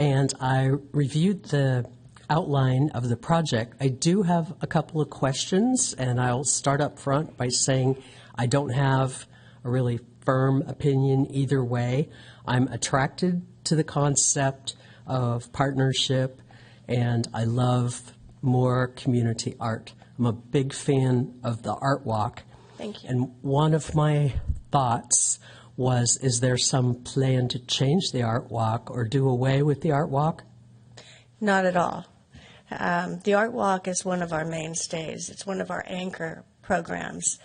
and I reviewed the outline of the project. I do have a couple of questions, and I'll start up front by saying I don't have a really firm opinion either way. I'm attracted to the concept of partnership, and I love more community art. I'm a big fan of the Art Walk. Thank you. And one of my thoughts was, is there some plan to change the Art Walk or do away with the Art Walk? Not at all. The Art Walk is one of our mainstays. It's one of our anchor programs.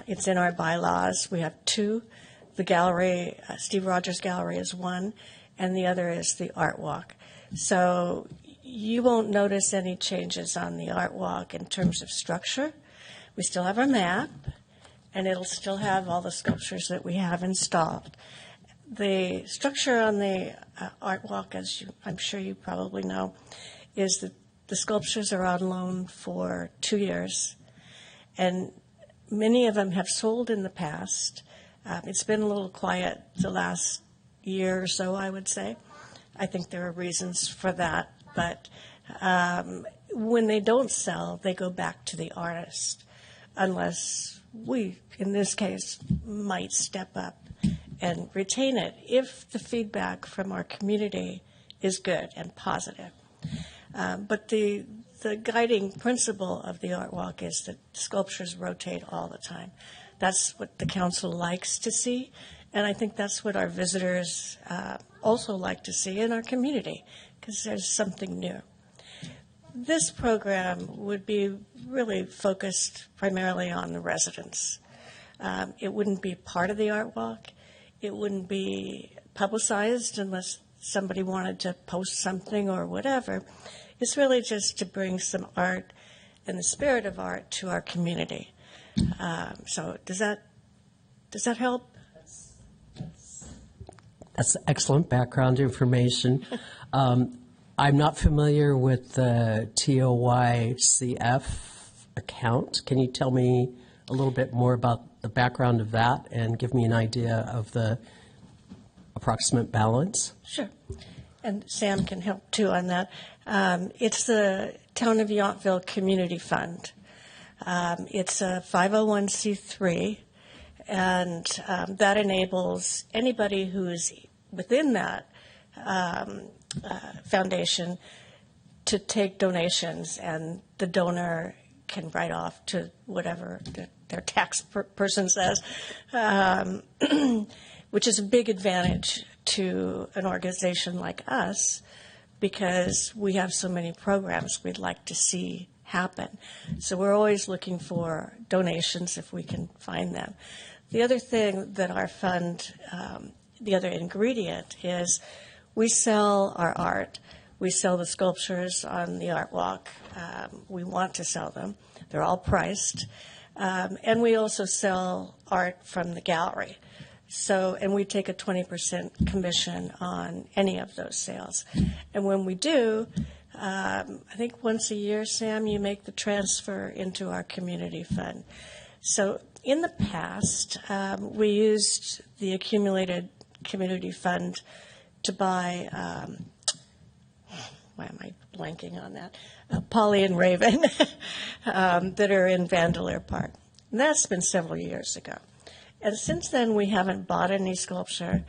It's in our bylaws. We have two. The gallery, Steve Rogers Gallery is one, and the other is the Art Walk. So you won't notice any changes on the Art Walk in terms of structure. We still have our map, and it'll still have all the sculptures that we have installed. The structure on the Art Walk, I'm sure you probably know, is that the sculptures are on loan for 2 years, and many of them have sold in the past. It's been a little quiet the last year or so, I would say. I think there are reasons for that, but when they don't sell, they go back to the artist, unless we, in this case, might step up and retain it if the feedback from our community is good and positive. But the guiding principle of the Art Walk is that sculptures rotate all the time. That's what the council likes to see, and I think that's what our visitors also like to see in our community, because there's something new. This program would be really focused primarily on the residents. It wouldn't be part of the Art Walk. It wouldn't be publicized unless somebody wanted to post something or whatever. It's really just to bring some art and the spirit of art to our community. So does that help? That's excellent background information. I'm not familiar with the TOYCF account. Can you tell me a little bit more about the background of that and give me an idea of the approximate balance? Sure. And Sam can help too on that. It's the Town of Yountville Community Fund. It's a 501c3, and that enables anybody who's within that foundation to take donations, and the donor can write off to whatever their tax person says, which is a big advantage to an organization like us because we have so many programs we'd like to see happen. So we're always looking for donations if we can find them. The other thing that our fund, the other ingredient is we sell our art. We sell the sculptures on the Art Walk. We want to sell them. They're all priced. And we also sell art from the gallery. So, and we take a 20% commission on any of those sales. And when we do, I think once a year, Sam, you make the transfer into our community fund. So in the past, we used the accumulated community fund to buy, why am I blanking on that? Polly and Raven that are in Vandeleur Park. And that's been several years ago. And since then, we haven't bought any sculpture.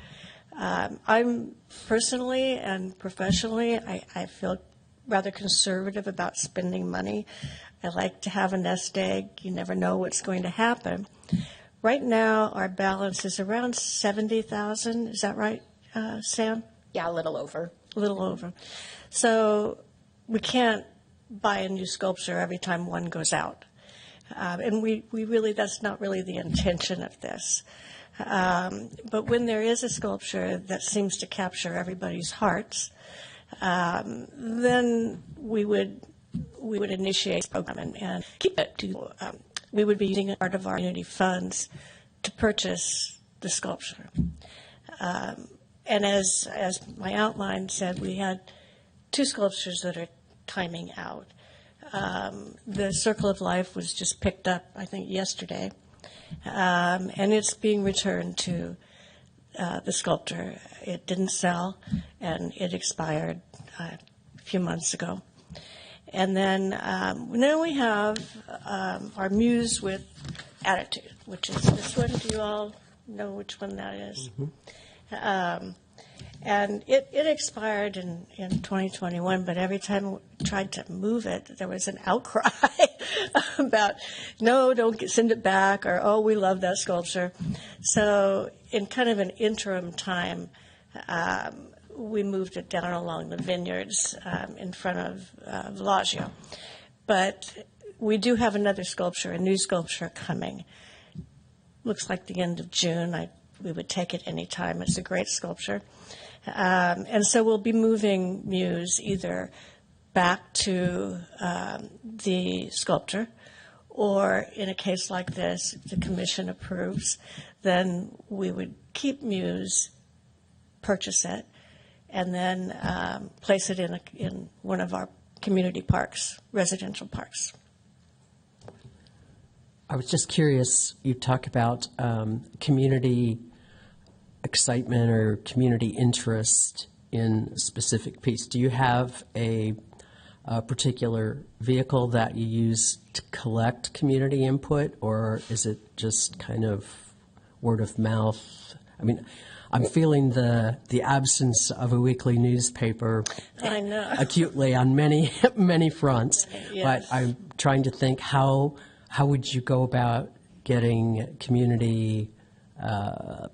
I'm personally and professionally, I feel rather conservative about spending money. I like to have a nest egg. You never know what's going to happen. Right now, our balance is around $70,000. Is that right, Sam? Yeah, a little over. A little over. So we can't buy a new sculpture every time one goes out. And we really, that's not really the intention of this. But when there is a sculpture that seems to capture everybody's hearts, then we would initiate a program and keep it. We would be using a part of our community funds to purchase the sculpture. And as my outline said, we had two sculptures that are timing out. The Circle of Life was just picked up, I think, yesterday, and it's being returned to the sculptor. It didn't sell, and it expired a few months ago. And then we have our Muse with Attitude, which is this one. Do you all know which one that is? Mm-hmm. And it expired in 2021, but every time we tried to move it, there was an outcry about, no, don't send it back, or, oh, we love that sculpture. So in kind of an interim time, we moved it down along the vineyards in front of Villaggio. But we do have another sculpture, a new sculpture coming. Looks like the end of June. We would take it any time. It's a great sculpture. And so we'll be moving Muse either back to the sculptor, or in a case like this, if the commission approves, then we would keep Muse, purchase it, and then place it in one of our community parks, residential parks. I was just curious, you talk about community excitement or community interest in a specific piece. Do you have a particular vehicle that you use to collect community input, or is it just kind of word of mouth? I mean, I'm feeling the absence of a weekly newspaper I know. acutely on many, many fronts. Yes. But I'm trying to think, how would you go about getting community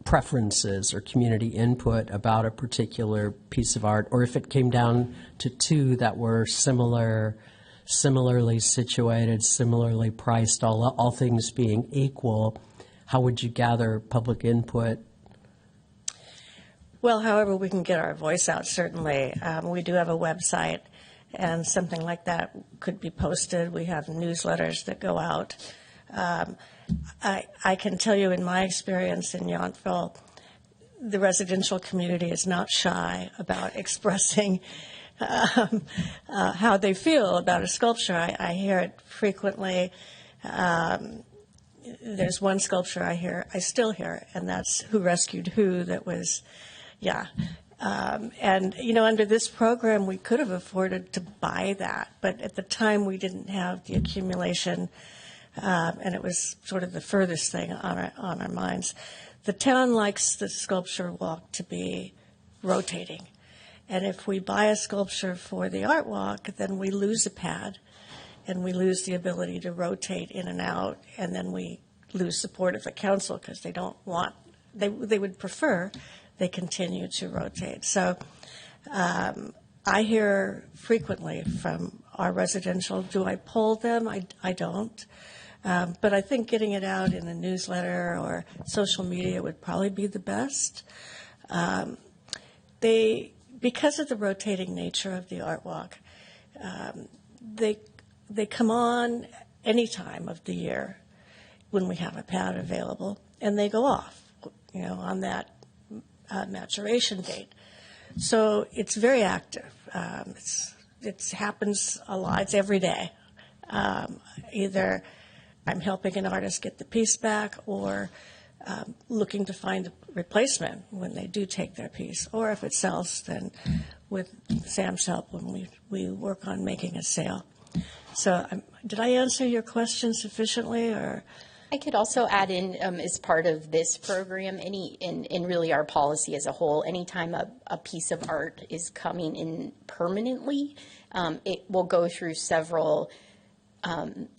preferences or community input about a particular piece of art, or if it came down to two that were similarly situated, similarly priced, all things being equal, how would you gather public input? Well, however we can get our voice out, certainly. We do have a website, and something like that could be posted. We have newsletters that go out. I can tell you, in my experience in Yountville, the residential community is not shy about expressing how they feel about a sculpture. I hear it frequently. There's one sculpture I still hear, and that's Who Rescued Who. That was, yeah. And, under this program, we could have afforded to buy that, but at the time we didn't have the accumulation. And it was sort of the furthest thing on our minds. The town likes the sculpture walk to be rotating. And if we buy a sculpture for the art walk, then we lose a pad, and we lose the ability to rotate in and out, and then we lose support of the council because they don't want, they would prefer they continue to rotate. So I hear frequently from our residential, do I poll them? I don't. But I think getting it out in a newsletter or social media would probably be the best. Because of the rotating nature of the art walk, they come on any time of the year when we have a pad available, and they go off, on that maturation date. So it's very active. It happens a lot. It's every day. Either I'm helping an artist get the piece back, or looking to find a replacement when they do take their piece. Or if it sells, then with Sam's help, when we work on making a sale. So did I answer your question sufficiently, or? I could also add in, as part of this program, in really our policy as a whole, anytime a piece of art is coming in permanently, it will go through several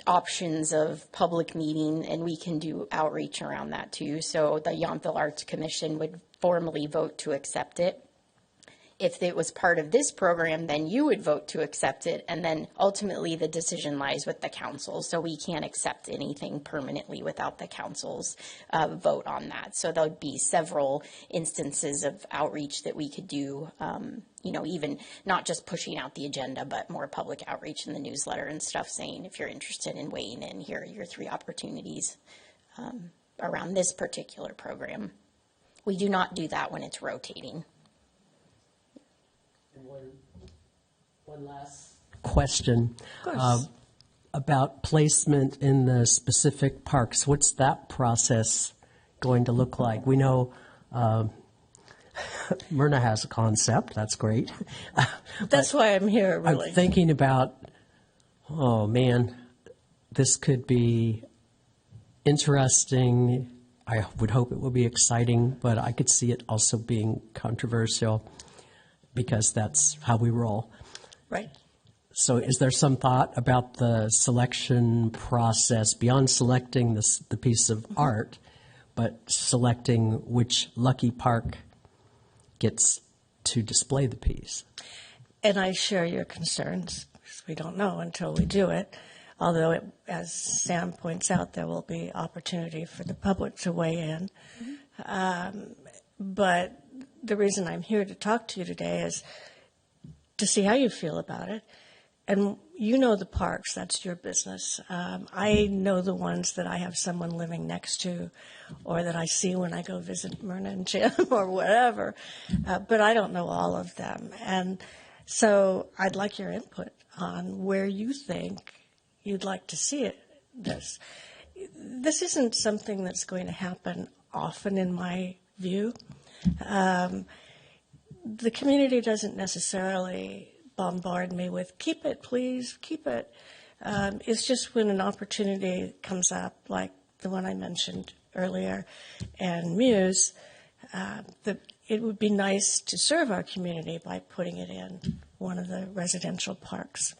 options of public meeting, and we can do outreach around that too. So the Yountville Arts Commission would formally vote to accept it. If it was part of this program, then you would vote to accept it, and then ultimately the decision lies with the council. So we can't accept anything permanently without the council's vote on that. So there'll be several instances of outreach that we could do, even not just pushing out the agenda, but more public outreach in the newsletter and stuff, saying if you're interested in weighing in, here are your 3 opportunities around this particular program. We do not do that when it's rotating. One last question about placement in the specific parks. What's that process going to look like? We know Myrna has a concept. That's great. That's why I'm here, really. I'm thinking about, oh man, this could be interesting. I would hope it will be exciting, but I could see it also being controversial because that's how we roll. Right. So is there some thought about the selection process beyond selecting the piece of art, but selecting which Lucky Park gets to display the piece? And I share your concerns, because we don't know until we do it. Although, as Sam points out, there will be opportunity for the public to weigh in. But the reason I'm here to talk to you today is to see how you feel about it. And you know the parks, that's your business. I know the ones that I have someone living next to or that I see when I go visit Myrna and Jim or whatever, but I don't know all of them. And so I'd like your input on where you think you'd like to see it. This isn't something that's going to happen often in my view. The community doesn't necessarily bombard me with, keep it, please, keep it. It's just when an opportunity comes up, like the one I mentioned earlier, and Muse, that it would be nice to serve our community by putting it in one of the residential parks.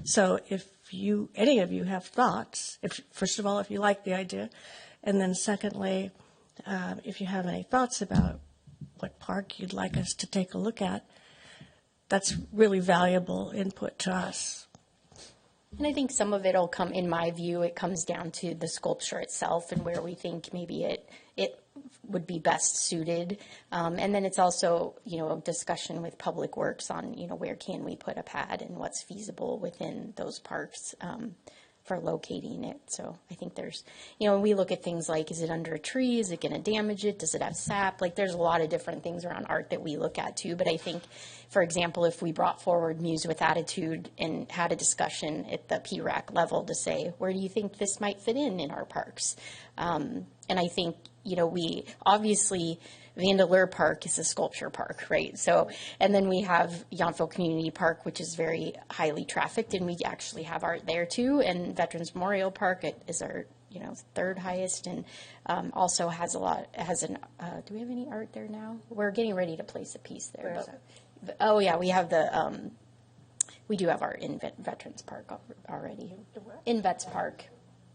So if any of you have thoughts, first of all, if you like the idea, and then secondly, if you have any thoughts about what park you'd like us to take a look at, that's really valuable input to us. And I think some of it will come, in my view, it comes down to the sculpture itself and where we think maybe it would be best suited. And then it's also, a discussion with Public Works on, where can we put a pad and what's feasible within those parks for locating it. So I think there's, we look at things like, is it under a tree? Is it going to damage it? Does it have sap? Like there's a lot of different things around art that we look at too. But I think, for example, if we brought forward Muse with Attitude and had a discussion at the PRAC level to say, where do you think this might fit in our parks? And I think, we obviously, Vandeleur Park is a sculpture park, right? So, and then we have Yountville Community Park, which is very highly trafficked, and we actually have art there too. And Veterans Memorial Park is our, third highest, and also has do we have any art there now? We're getting ready to place a piece there. Oh yeah, we have we do have art in Veterans Park already. In Vets Park.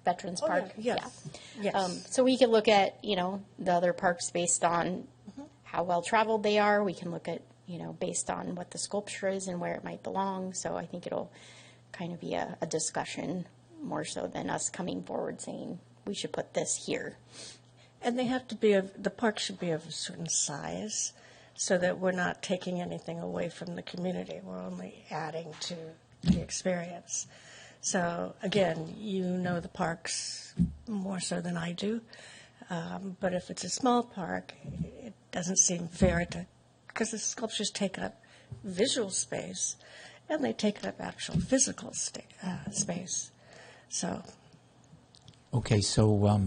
Veterans Park. Yeah. Yes. Yeah. Yes. So we can look at, the other parks based on how well traveled they are. We can look at, based on what the sculpture is and where it might belong. So I think it'll kind of be a discussion more so than us coming forward saying we should put this here. And they have to the park should be of a certain size so that we're not taking anything away from the community. We're only adding to the experience. So, again, you know the parks more so than I do. But if it's a small park, it doesn't seem fair because the sculptures take up visual space and they take up actual physical space. So. Okay, so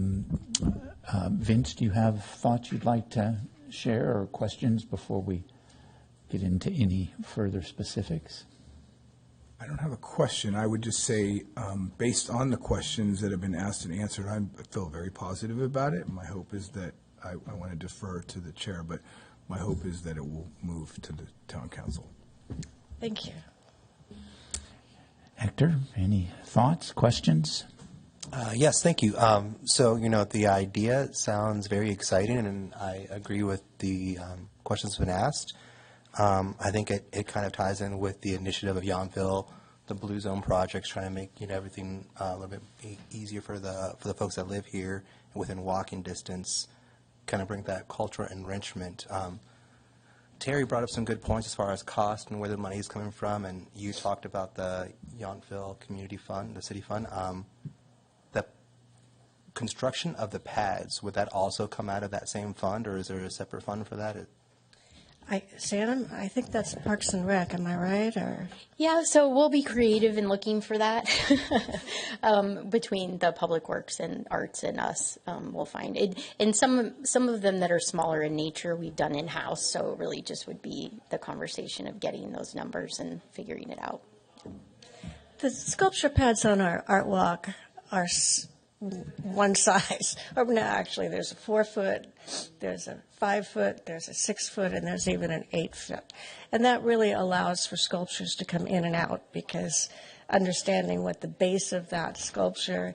Vince, do you have thoughts you'd like to share or questions before we get into any further specifics? I don't have a question. I would just say, based on the questions that have been asked and answered, I feel very positive about it. My hope is that I want to defer to the chair, but my hope is that it will move to the town council. Thank you. Hector, any thoughts, questions? Yes, thank you. So, the idea sounds very exciting, and I agree with the questions that have been asked. I think it kind of ties in with the initiative of Yountville, the Blue Zone projects, trying to make everything a little bit easier for the folks that live here within walking distance, kind of bring that cultural enrichment. Terry brought up some good points as far as cost and where the money is coming from, and you talked about the Yountville Community Fund, the city fund. The construction of the pads, would that also come out of that same fund, or is there a separate fund for that? Shannon, I think that's Parks and Rec, am I right, or? Yeah, so we'll be creative in looking for that between the Public Works and Arts and us. We'll find it, and some of them that are smaller in nature we've done in house. So it really just would be the conversation of getting those numbers and figuring it out. The sculpture pads on our art walk are one size. Or no, actually, there's a 4-foot, there's a 5-foot, there's a 6-foot, and there's even an 8-foot. And that really allows for sculptures to come in and out, because understanding what the base of that sculpture,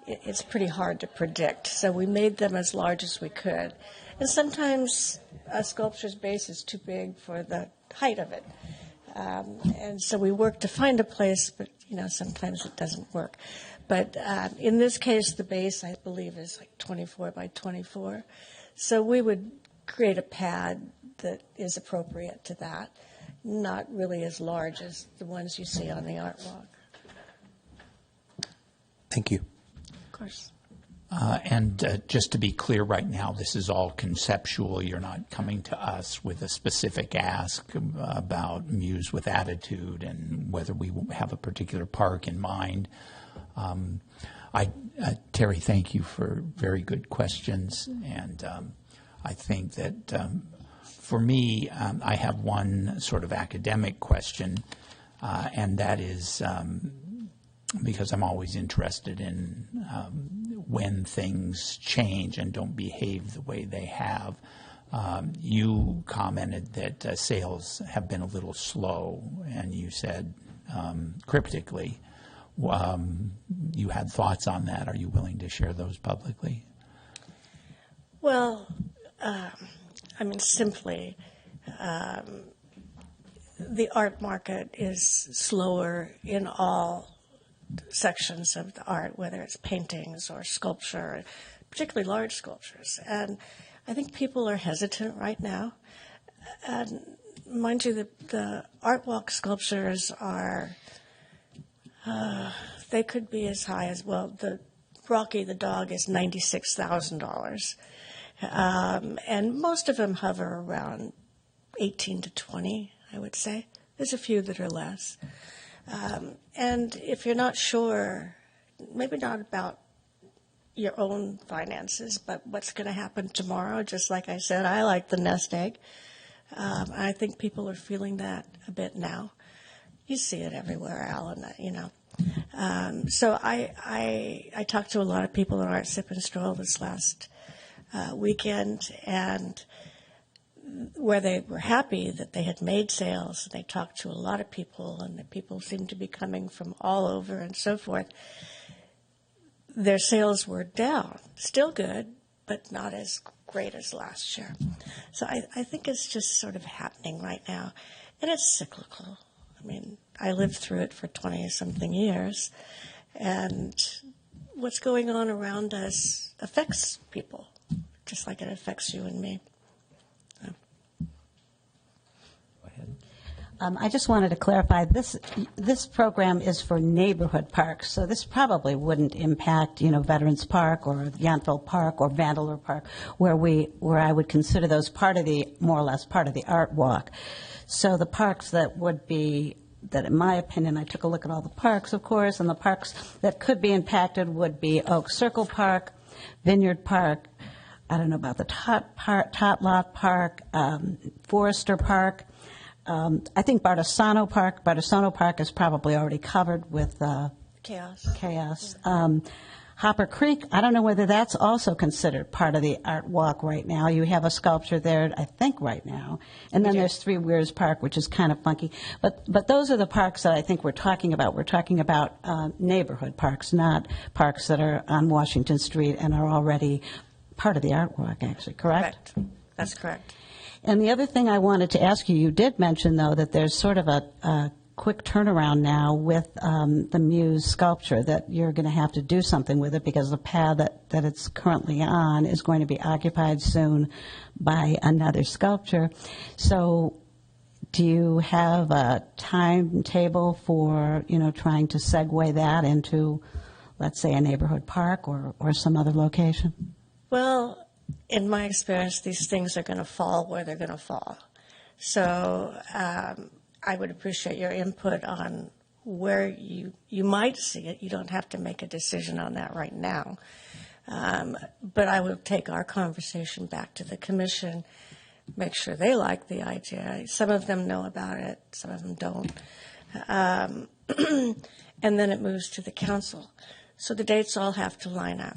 it's pretty hard to predict. So we made them as large as we could. And sometimes a sculpture's base is too big for the height of it. And so we work to find a place, but sometimes it doesn't work. But in this case, the base, I believe, is like 24 by 24. So we would create a pad that is appropriate to that, not really as large as the ones you see on the art walk. Thank you. Of course. And just to be clear right now, this is all conceptual. You're not coming to us with a specific ask about Muse with Attitude and whether we have a particular park in mind. Terry, thank you for very good questions. And I think that for me, I have one sort of academic question, and that is because I'm always interested in when things change and don't behave the way they have. You commented that sales have been a little slow, and you said cryptically you had thoughts on that. Are you willing to share those publicly? Well, simply, the art market is slower in all sections of the art, whether it's paintings or sculpture, particularly large sculptures. And I think people are hesitant right now. And mind you, the art walk sculptures are, they could be as high as, the Rocky the dog is $96,000. And most of them hover around 18 to 20, I would say. There's a few that are less. And if you're not sure, maybe not about your own finances, but what's going to happen tomorrow, just like I said, I like the nest egg. I think people are feeling that a bit now. You see it everywhere, Alan, So I talked to a lot of people at Art Sip and Stroll this last weekend, and where they were happy that they had made sales. They talked to a lot of people, and the people seemed to be coming from all over and so forth. Their sales were down, still good, but not as great as last year. So I think it's just sort of happening right now, and it's cyclical. I lived through it for 20-something years, and what's going on around us affects people, just like it affects you and me. I just wanted to clarify, this program is for neighborhood parks, so this probably wouldn't impact, Veterans Park or Yountville Park or Vandeleur Park, where I would consider those more or less part of the art walk. So the parks that would be, that in my opinion, I took a look at all the parks, of course, and the parks that could be impacted would be Oak Circle Park, Vineyard Park, I don't know about the Totlot Park, Forester Park. I think Bardessono Park is probably already covered with Chaos. Hopper Creek, I don't know whether that's also considered part of the art walk right now. You have a sculpture there, I think, right now. And then there's Three Weirs Park, which is kind of funky. But those are the parks that I think we're talking about. We're talking about neighborhood parks, not parks that are on Washington Street and are already part of the art walk, actually, correct? That's correct. And the other thing I wanted to ask you, you did mention, though, that there's sort of a quick turnaround now with the Muse sculpture, that you're going to have to do something with it because the pad that it's currently on is going to be occupied soon by another sculpture. So do you have a timetable for, trying to segue that into, let's say, a neighborhood park or some other location? Well, in my experience, these things are going to fall where they're going to fall. So I would appreciate your input on where you might see it. You don't have to make a decision on that right now. But I will take our conversation back to the commission, make sure they like the idea. Some of them know about it, some of them don't. And then it moves to the council. So the dates all have to line up.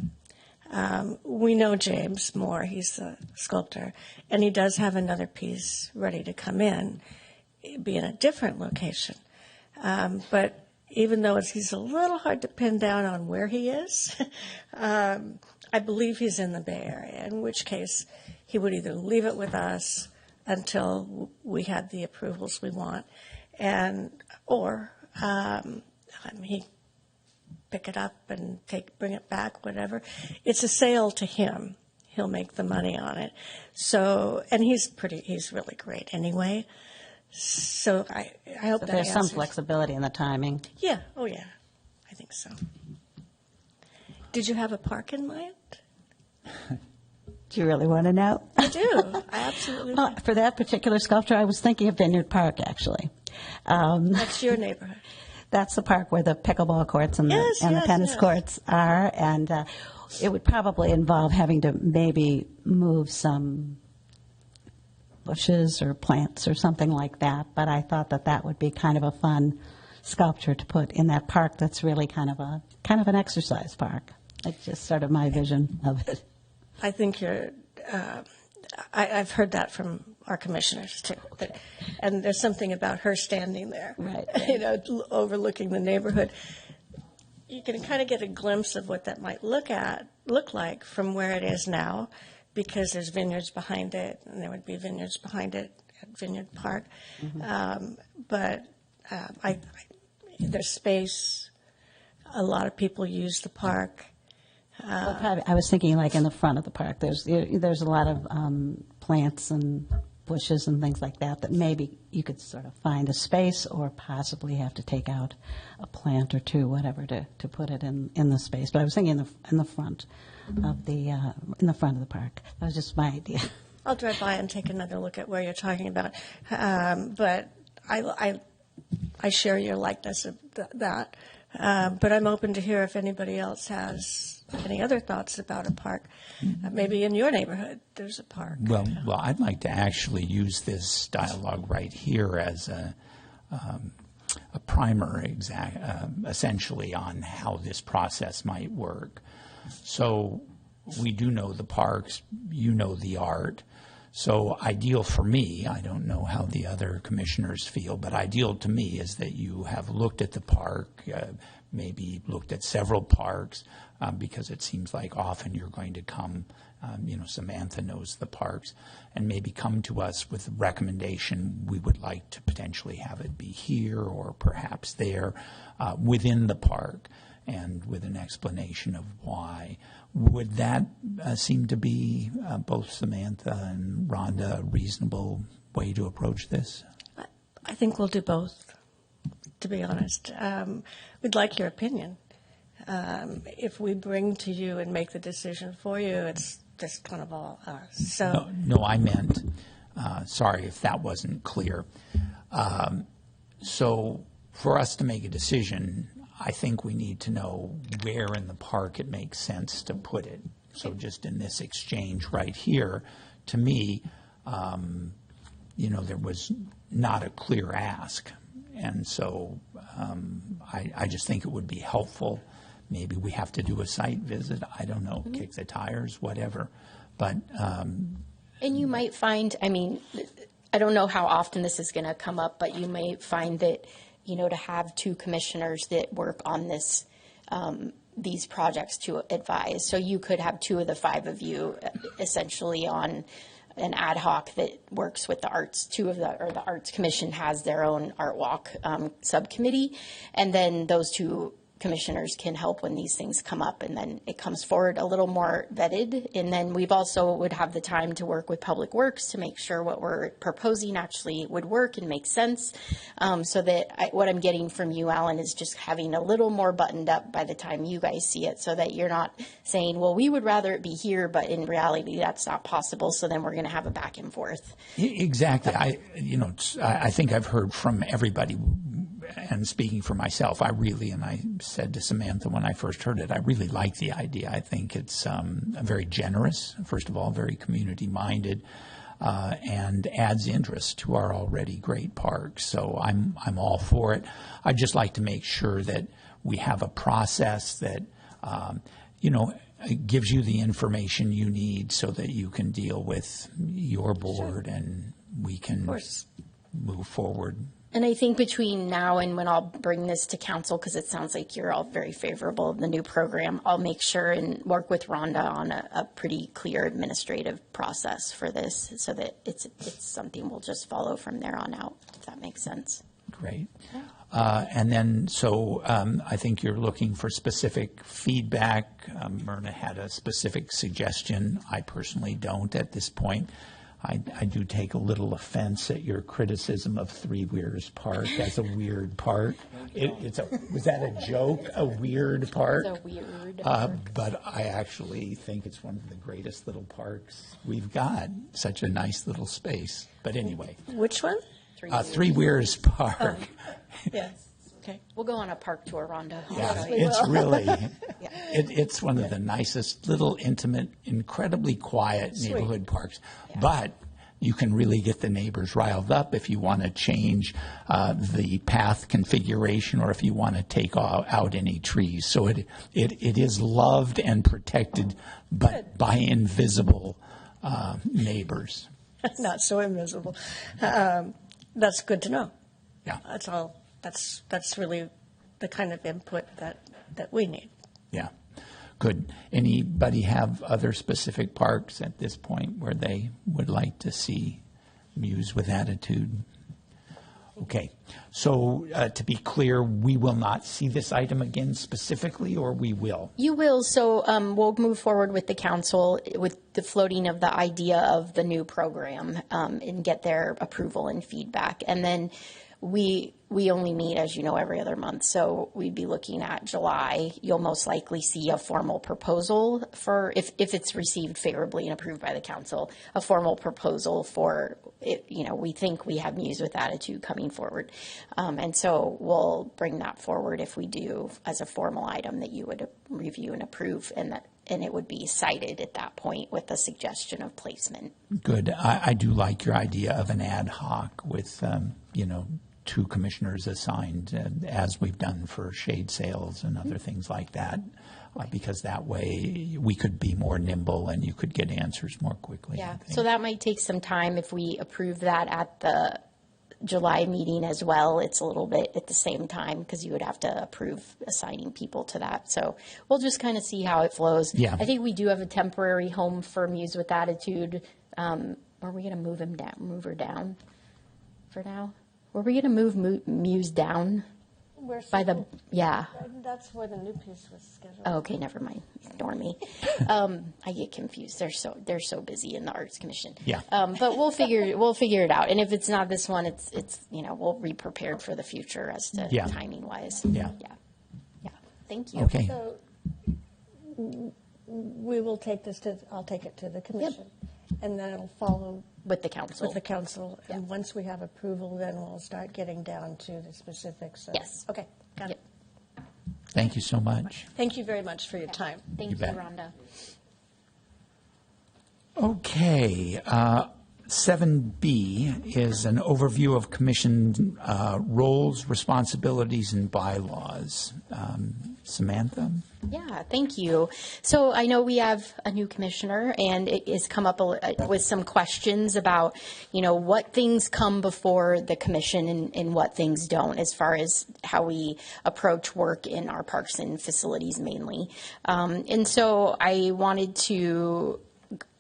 We know James Moore, he's the sculptor, and he does have another piece ready to come in, be in a different location. But even though he's a little hard to pin down on where he is, I believe he's in the Bay Area, in which case he would either leave it with us until we had the approvals we want, or he pick it up and bring it back, whatever. It's a sale to him. He'll make the money on it. So, and he's really great anyway. So I hope So that there's some answers. flexibility in the timing. Yeah, oh yeah, I think so. Did you have a park in mind? Do you really want to know? I do. I absolutely Well, do. for that particular sculpture, I was thinking of Vineyard Park, actually. That's your neighborhood. That's the park where the pickleball courts and Yes, the yes, tennis yes. courts are, and it would probably involve having to maybe move some bushes or plants or something like that. But I thought that would be kind of a fun sculpture to put in that park. That's really kind of an exercise park. It's just sort of my vision of it. I think you're. I've heard that from our commissioners too. And there's something about her standing there, Right. Overlooking the neighborhood. You can kind of get a glimpse of what that might look like from where it is now, because there's vineyards behind it, and there would be vineyards behind it at Vineyard Park. There's space. A lot of people use the park. I was thinking like in the front of the park. There's a lot of plants and bushes and things like that maybe you could sort of find a space or possibly have to take out a plant or two, whatever, to put it in the space. But I was thinking in the front of the park. That was just my idea. I'll drive by and take another look at where you're talking about. But I share your likeness of that. But I'm open to hear if anybody else has any other thoughts about a park. Maybe in your neighborhood there's a park. Well, I'd like to actually use this dialogue right here as a primer, essentially, on how this process might work. So we do know the parks, you know the art. So ideal for me, I don't know how the other commissioners feel, but ideal to me is that you have looked at the park, maybe looked at several parks, because it seems like often you're going to come, Samantha knows the parks, and maybe come to us with a recommendation. We would like to potentially have it be here or perhaps there within the park, and with an explanation of why. Would that seem to be, both Samantha and Rhonda, a reasonable way to approach this? I think we'll do both, to be honest. We'd like your opinion. If we bring to you and make the decision for you, it's just kind of all us. So No, I meant, sorry if that wasn't clear. So for us to make a decision, I think we need to know where in the park it makes sense to put it. So just in this exchange right here, to me, there was not a clear ask. And so I just think it would be helpful. Maybe we have to do a site visit. I don't know, kick the tires, whatever. But And you might find, I don't know how often this is going to come up, but you may find that, to have two commissioners that work on this, these projects to advise. So you could have two of the five of you essentially on an ad hoc that works with the arts. The Arts Commission has their own Art Walk subcommittee, and then those two commissioners can help when these things come up, and then it comes forward a little more vetted. And then we've also would have the time to work with Public Works to make sure what we're proposing actually would work and make sense. So that what I'm getting from you, Alan, is just having a little more buttoned up by the time you guys see it, so that you're not saying, well, we would rather it be here, but in reality, that's not possible. So then we're going to have a back and forth. Exactly. I think I've heard from everybody, and speaking for myself, and I said to Samantha when I first heard it, I really like the idea. I think it's very generous, first of all, very community-minded, and adds interest to our already great parks. So I'm all for it. I'd just like to make sure that we have a process that, it gives you the information you need so that you can deal with your board and we can move forward. And I think between now and when I'll bring this to council, because it sounds like you're all very favorable of the new program, I'll make sure and work with Rhonda on a pretty clear administrative process for this, so that it's something we'll just follow from there on out, if that makes sense. Great. And then, so I think you're looking for specific feedback. Myrna had a specific suggestion. I personally don't at this point. I do take a little offense at your criticism of Three Weirs Park as a weird park. Was that a joke? A weird park? It's a weird but I actually think it's one of the greatest little parks we've got. Such a nice little space. But anyway. Which one? Three Weirs Park. Yes. Okay. We'll go on a park tour, Rhonda. Yeah, it's really, it's one of the nicest, little intimate, incredibly quiet neighborhood parks. But you can really get the neighbors riled up if you want to change the path configuration, or if you want to take out any trees. So it is loved and protected, but by invisible neighbors. Not so invisible. That's good to know. Yeah. That's all. That's really the kind of input that we need. Yeah. Good. Anybody have other specific parks at this point where they would like to see Muse with Attitude? Okay. So to be clear, we will not see this item again specifically, or we will? You will. So we'll move forward with the council with the floating of the idea of the new program and get their approval and feedback. And then we only meet, as you know, every other month. So we'd be looking at July. You'll most likely see a formal proposal for, if it's received favorably and approved by the council, a formal proposal for, we think we have Muse with Attitude coming forward. And so we'll bring that forward if we do as a formal item that you would review and approve, and it would be cited at that point with a suggestion of placement. Good. I do like your idea of an ad hoc with, two commissioners assigned, as we've done for shade sales and other things like that, because that way we could be more nimble and you could get answers more quickly. Yeah, so that might take some time if we approve that at the July meeting as well. It's a little bit at the same time because you would have to approve assigning people to that. So we'll just kind of see how it flows. Yeah. I think we do have a temporary home for Muse with Attitude. Are we going to move her down for now? Were we going to move Muse down by the, yeah. That's where the new piece was scheduled. Oh, okay, never mind. Ignore me. I get confused. They're so busy in the Arts Commission. Yeah. But we'll figure it out. And if it's not this one, it's we'll be prepared for the future as to timing wise. Yeah. Yeah. Thank you. Okay. So we will take this I'll take it to the commission, and then it'll follow With the council. with the council. Yeah. And once we have approval, then we'll start getting down to the specifics. Yes. Okay, got it. Yep. Thank you so much. Thank you very much for your time. Thank you, bet. Rhonda. Okay. 7B is an overview of commission roles, responsibilities, and bylaws. Samantha? Yeah, thank you. So I know we have a new commissioner, and it has come up with some questions about, what things come before the commission and what things don't, as far as how we approach work in our parks and facilities mainly. And so I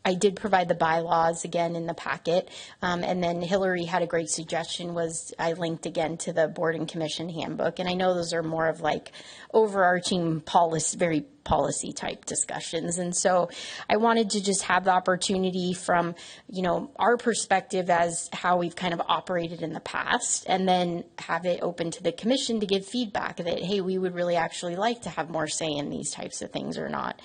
I did provide the bylaws again in the packet. And then Hillary had a great suggestion, was I linked again to the board and commission handbook. And I know those are more of like overarching policy, very policy type discussions. And so I wanted to just have the opportunity from, our perspective as how we've kind of operated in the past, and then have it open to the commission to give feedback that, hey, we would really actually like to have more say in these types of things or not,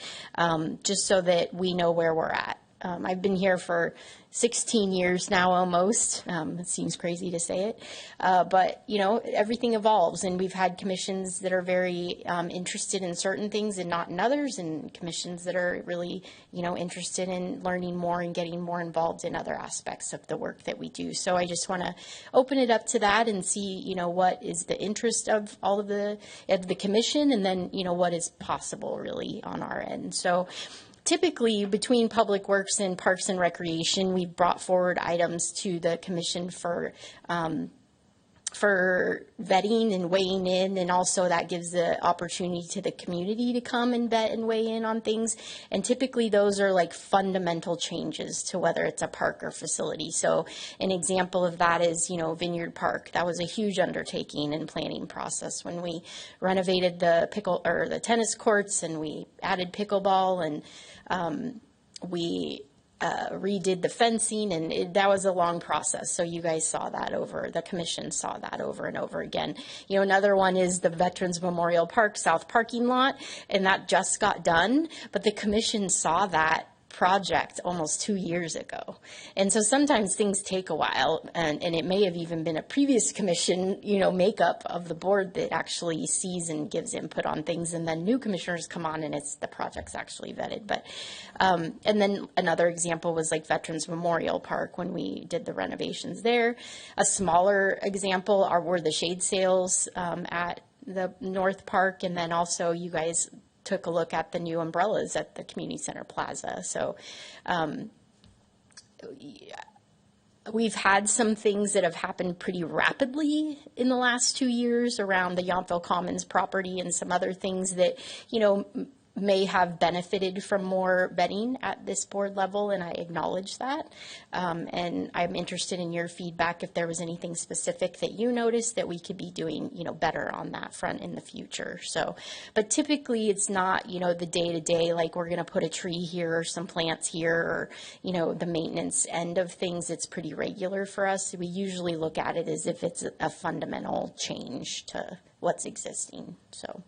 just so that we know where we're at. I've been here for 16 years now almost. It seems crazy to say it. But, everything evolves, and we've had commissions that are very interested in certain things and not in others, and commissions that are really, interested in learning more and getting more involved in other aspects of the work that we do. So I just want to open it up to that and see, what is the interest of all of the commission, and then, what is possible really on our end. So typically, between Public Works and Parks and Recreation, we've brought forward items to the commission for vetting and weighing in, and also that gives the opportunity to the community to come and vet and weigh in on things. And typically those are like fundamental changes to whether it's a park or facility. So an example of that is, Vineyard Park. That was a huge undertaking and planning process when we renovated the tennis courts, and we added pickleball, and we redid the fencing, and that was a long process. So you guys saw that the commission saw that over and over again. Another one is the Veterans Memorial Park South parking lot, and that just got done, but the commission saw that project almost 2 years ago. And so sometimes things take a while, and it may have even been a previous commission, makeup of the board that actually sees and gives input on things, and then new commissioners come on and the project's actually vetted. But and then another example was like Veterans Memorial Park when we did the renovations there. A smaller example were the shade sales at the North Park, and then also you guys took a look at the new umbrellas at the Community Center Plaza. So we've had some things that have happened pretty rapidly in the last 2 years around the Yountville Commons property, and some other things that, may have benefited from more vetting at this board level, and I acknowledge that. And I'm interested in your feedback if there was anything specific that you noticed that we could be doing, better on that front in the future. So, but typically it's not, the day-to-day, like we're going to put a tree here or some plants here, or, the maintenance end of things. It's pretty regular for us. We usually look at it as if it's a fundamental change to what's existing, so.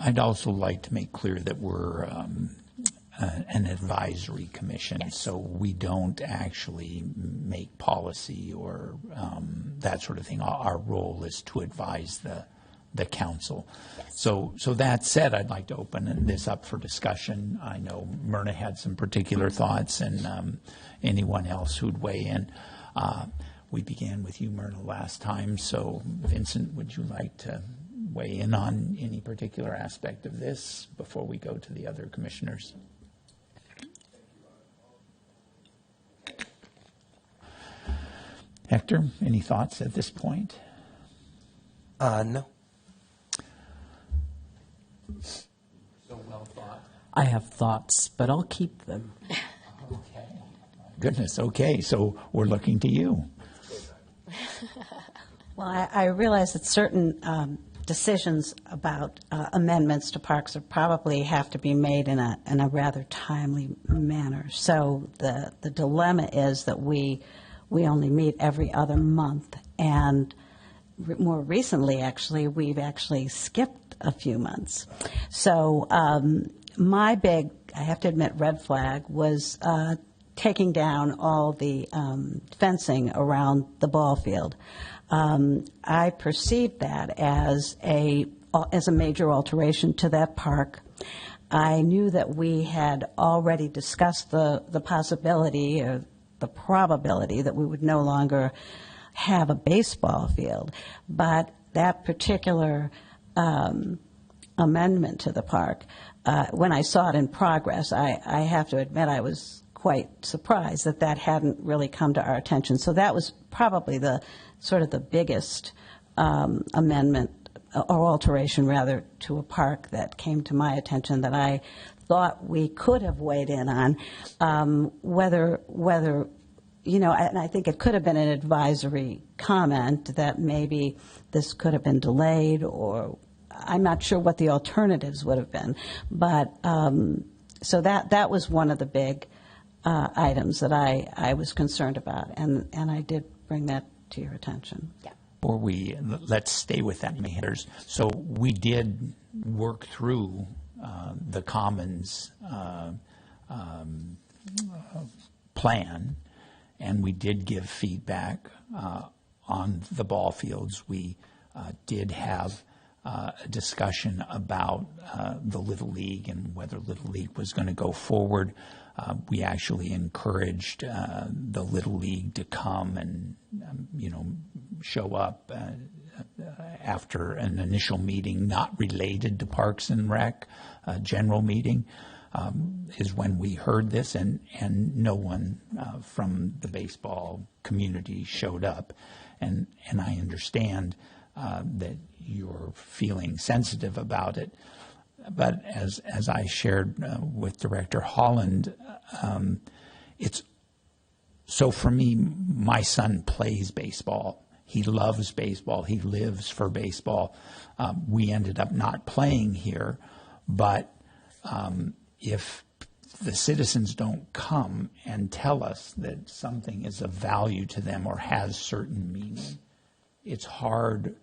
I'd also like to make clear that we're an advisory commission, Yes. so we don't actually make policy or that sort of thing. Our role is to advise the council. Yes. So that said, I'd like to open this up for discussion. I know Myrna had some particular thoughts, and anyone else who'd weigh in. We began with you, Myrna, last time, so Vincent, would you like to weigh in on any particular aspect of this before we go to the other commissioners? Hector, any thoughts at this point? No. So well thought. I have thoughts, but I'll keep them. Okay. Goodness, okay, so we're looking to you. Well, I realize that certain decisions about amendments to parks are probably have to be made in a rather timely manner. So the dilemma is that we only meet every other month, and more recently, actually, we've actually skipped a few months. So my big, I have to admit, red flag was taking down all the fencing around the ball field. I perceived that as a major alteration to that park. I knew that we had already discussed the possibility or the probability that we would no longer have a baseball field, but that particular amendment to the park, when I saw it in progress, I have to admit I was quite surprised that hadn't really come to our attention. So that was probably the biggest amendment or alteration, rather, to a park that came to my attention that I thought we could have weighed in on, whether and I think it could have been an advisory comment that maybe this could have been delayed, or I'm not sure what the alternatives would have been. But so that was one of the big items that I was concerned about, and I did bring that to your attention. Yeah. Or let's stay with that matters. So we did work through the Commons plan, and we did give feedback on the ball fields. We did have a discussion about the Little League and whether Little League was going to go forward. We actually encouraged the Little League to come and, show up after an initial meeting not related to Parks and Rec, general meeting, is when we heard this, and no one from the baseball community showed up. And I understand that you're feeling sensitive about it. But as I shared with Director Holland, so for me, my son plays baseball. He loves baseball. He lives for baseball. We ended up not playing here, but if the citizens don't come and tell us that something is of value to them or has certain meaning, it's hard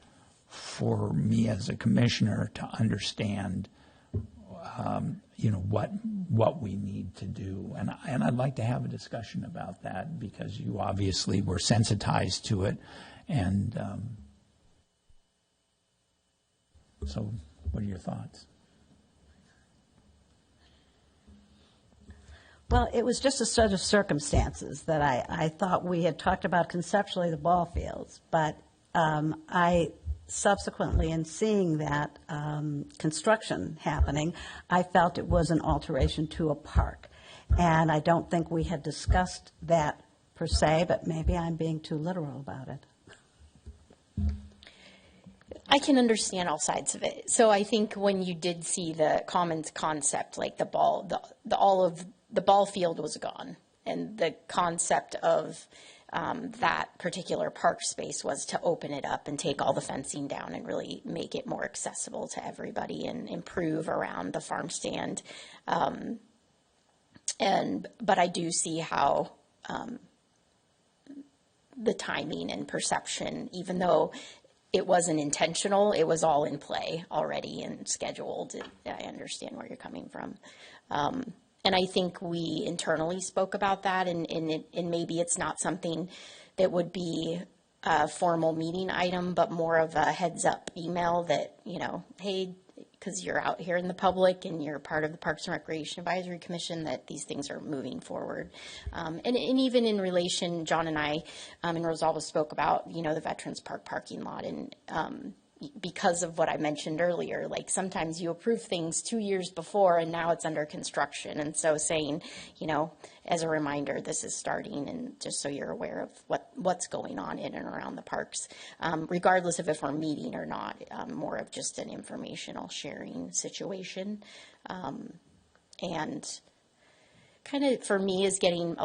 for me as a commissioner to understand what we need to do. And I'd like to have a discussion about that, because you obviously were sensitized to it. And so what are your thoughts? Well, it was just a set of circumstances that I thought we had talked about conceptually the ball fields, but I subsequently, in seeing that construction happening, I felt it was an alteration to a park. And I don't think we had discussed that per se, but maybe I'm being too literal about it. I can understand all sides of it. So I think when you did see the Commons concept, like the ball field was gone, and the concept of that particular park space was to open it up and take all the fencing down and really make it more accessible to everybody and improve around the farm stand. But I do see how the timing and perception, even though it wasn't intentional, it was all in play already and scheduled. I understand where you're coming from. And I think we internally spoke about that, and maybe it's not something that would be a formal meeting item, but more of a heads up email that, hey, because you're out here in the public and you're part of the Parks and Recreation Advisory Commission, that these things are moving forward. And even in relation, John and I and Rosalba spoke about, the Veterans Park parking lot, and because of what I mentioned earlier, like sometimes you approve things 2 years before and now it's under construction. And so saying, as a reminder, this is starting, and just so you're aware of what's going on in and around the parks, regardless of if we're meeting or not, more of just an informational sharing situation. And kind of for me is getting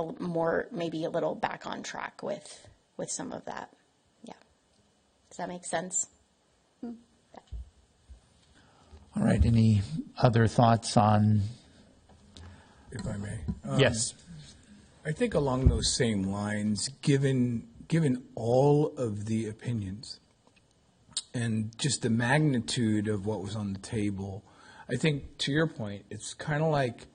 maybe a little back on track with some of that. Yeah. Does that make sense? All right. Any other thoughts on? If I may. Yes. I think along those same lines, given all of the opinions and just the magnitude of what was on the table, I think, to your point, it's kind of like,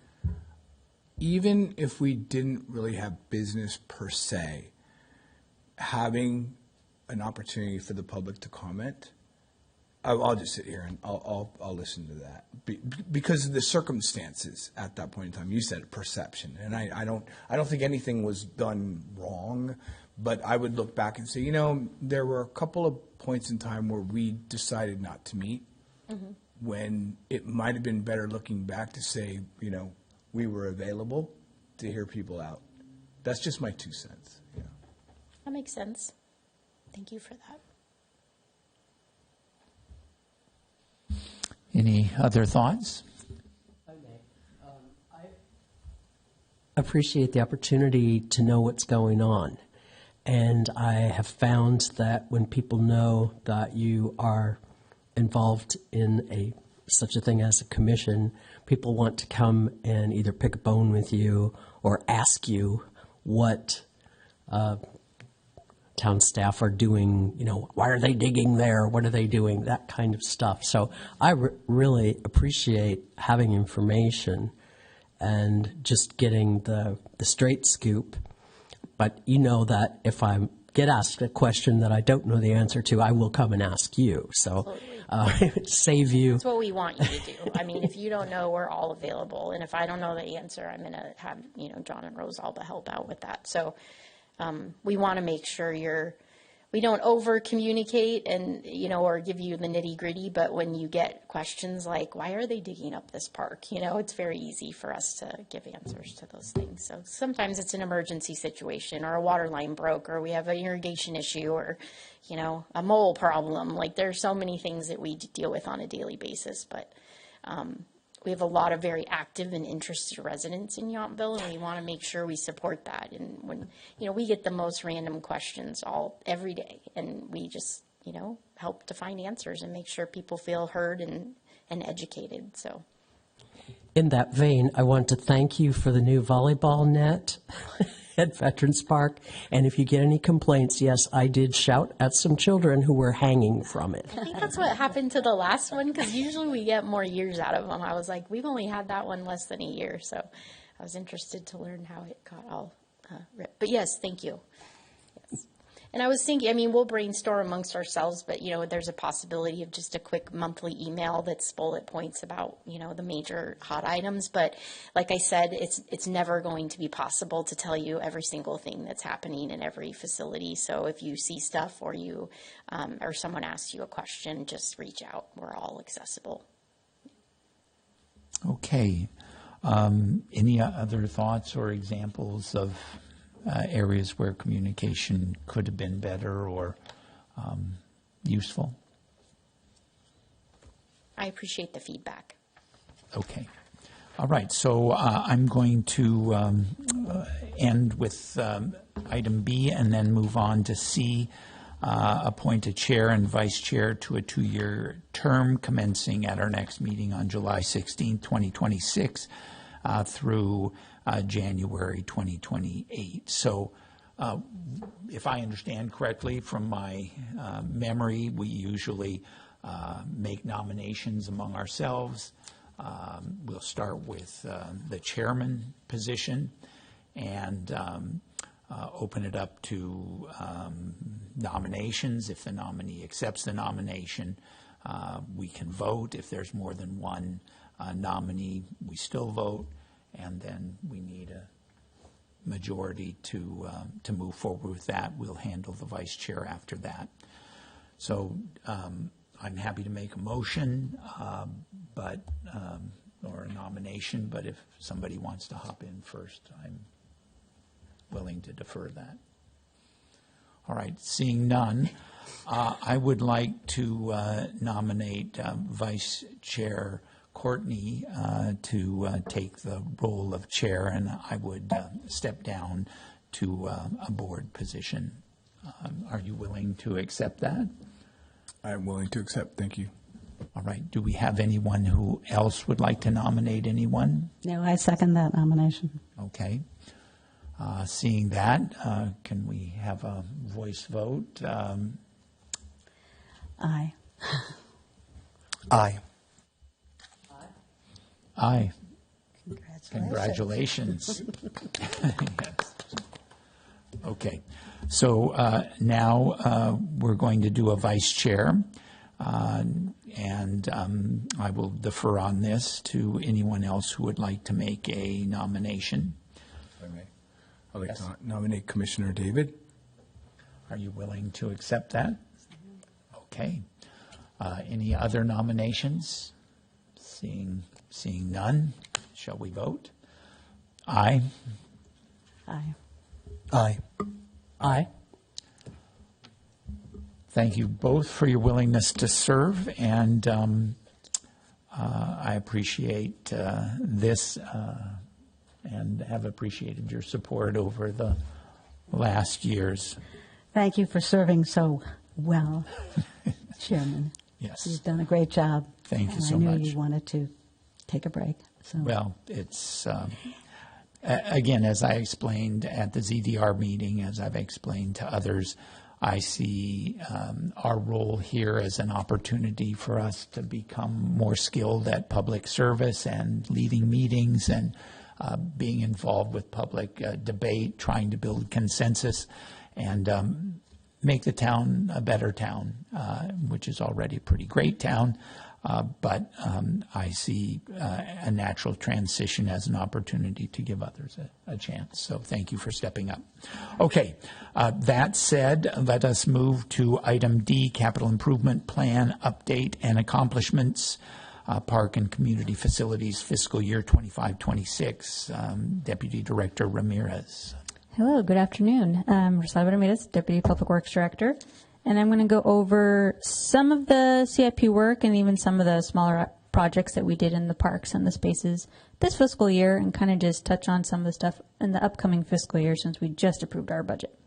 even if we didn't really have business per se, having an opportunity for the public to comment, I'll just sit here and I'll listen to that because of the circumstances at that point in time. You said perception, and I don't think anything was done wrong, but I would look back and say, there were a couple of points in time where we decided not to meet, when it might have been better looking back to say, we were available to hear people out. That's just my 2 cents. That makes sense. Thank you for that. Any other thoughts? If I may. appreciate the opportunity to know what's going on. And I have found that when people know that you are involved in such a thing as a commission, people want to come and either pick a bone with you or ask you what town staff are doing, why are they digging there? What are they doing? That kind of stuff. So I really appreciate having information and just getting the straight scoop. But you know that if I get asked a question that I don't know the answer to, I will come and ask you. So save you. That's what we want you to do. I mean, if you don't know, we're all available. And if I don't know the answer, I'm going to have, John and Rosalba help out with that. So we want to make sure we don't over communicate and, or give you the nitty gritty. But when you get questions like, why are they digging up this park? It's very easy for us to give answers to those things. So sometimes it's an emergency situation, or a water line broke, or we have an irrigation issue, or, a mole problem. Like, there's so many things that we deal with on a daily basis. But we have a lot of very active and interested residents in Yountville, and we want to make sure we support that. And when, we get the most random questions every day, and we just, help to find answers and make sure people feel heard and educated. So, in that vein, I want to thank you for the new volleyball net at Veterans Park. And if you get any complaints, yes, I did shout at some children who were hanging from it. I think that's what happened to the last one, because usually we get more years out of them. I was like, we've only had that one less than a year. So I was interested to learn how it got all ripped. But yes, thank you. Yes. And I was thinking, we'll brainstorm amongst ourselves, but, there's a possibility of just a quick monthly email that's bullet points about, the major hot items. But like I said, it's never going to be possible to tell you every single thing that's happening in every facility. So if you see stuff, or you or someone asks you a question, just reach out. We're all accessible. Okay. Any other thoughts or examples of areas where communication could have been better or useful? I appreciate the feedback. Okay. All right. So I'm going to end with item B and then move on to C, appoint a chair and vice chair to a 2-year term commencing at our next meeting on July 16, 2026 through January 2028. So if I understand correctly from my memory, we usually make nominations among ourselves. We'll start with the chairman position and open it up to nominations. If the nominee accepts the nomination, we can vote. If there's more than one nominee, we still vote. And then we need a majority to move forward with that. We'll handle the vice chair after that. So I'm happy to make a motion, or a nomination, but if somebody wants to hop in first, I'm willing to defer that. All right, seeing none, I would like to nominate Vice Chair Courtney to take the role of chair, and I would step down to a board position. Are you willing to accept that? I'm willing to accept. Thank you. All right. Do we have anyone who else would like to nominate anyone? No, I second that nomination. Okay. Seeing that, can we have a voice vote? Aye. Aye. Aye. Congratulations. Congratulations. Yes. Okay. So now we're going to do a vice chair, and I will defer on this to anyone else who would like to make a nomination. If I may, I'd like Yes. to nominate Commissioner David. Are you willing to accept that? Okay. Any other nominations? Seeing none, shall we vote? Aye. Aye. Aye. Aye. Thank you both for your willingness to serve, and I appreciate this and have appreciated your support over the last years. Thank you for serving so well, Chairman. Yes. You've done a great job. Thank you and so I much. knew you wanted to take a break. So. Well, it's, again, as I explained at the ZDR meeting, as I've explained to others, I see our role here as an opportunity for us to become more skilled at public service and leading meetings and being involved with public debate, trying to build consensus and make the town a better town, which is already a pretty great town. But I see a natural transition as an opportunity to give others a chance. So thank you for stepping up. Okay, that said, let us move to item D, Capital Improvement Plan Update and Accomplishments, Park and Community Facilities Fiscal Year 25-26. Deputy Director Ramirez. Hello, good afternoon. Rosalba Ramirez, Deputy Public Works Director. And I'm going to go over some of the CIP work and even some of the smaller projects that we did in the parks and the spaces this fiscal year and kind of just touch on some of the stuff in the upcoming fiscal year since we just approved our budget.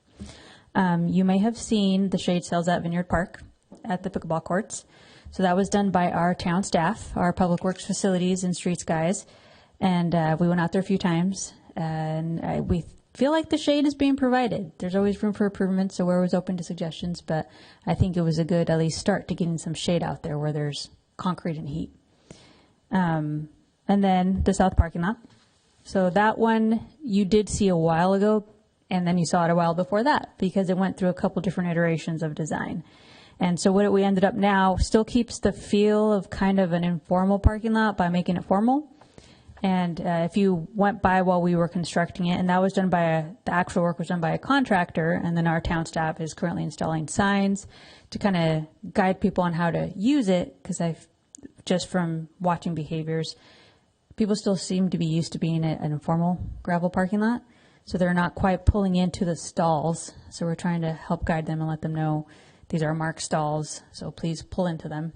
You may have seen the shade sails at Vineyard Park at the pickleball courts. So that was done by our town staff, our Public Works Facilities and Streets guys. And we went out there a few times and we feel like the shade is being provided. There's always room for improvement, so we're always open to suggestions, but I think it was a good at least start to getting some shade out there where there's concrete and heat. And then the south parking lot. So that one you did see a while ago, and then you saw it a while before that because it went through a couple different iterations of design. And so what we ended up now still keeps the feel of kind of an informal parking lot by making it formal. And if you went by while we were constructing it, and that was done by the actual work was done by a contractor, and then our town staff is currently installing signs to kind of guide people on how to use it, because I've just from watching behaviors, people still seem to be used to being at an informal gravel parking lot, so they're not quite pulling into the stalls. So we're trying to help guide them and let them know these are marked stalls, so please pull into them.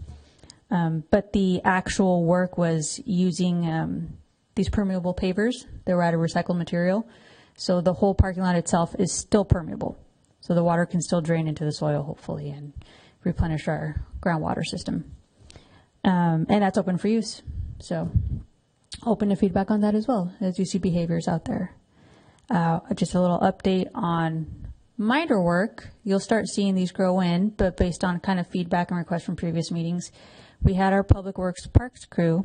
But the actual work was using these permeable pavers. They were out of recycled material. So the whole parking lot itself is still permeable. So the water can still drain into the soil, hopefully, and replenish our groundwater system. And that's open for use. So open to feedback on that as well, as you see behaviors out there. Just a little update on minor work. You'll start seeing these grow in, but based on kind of feedback and requests from previous meetings, we had our Public Works Parks crew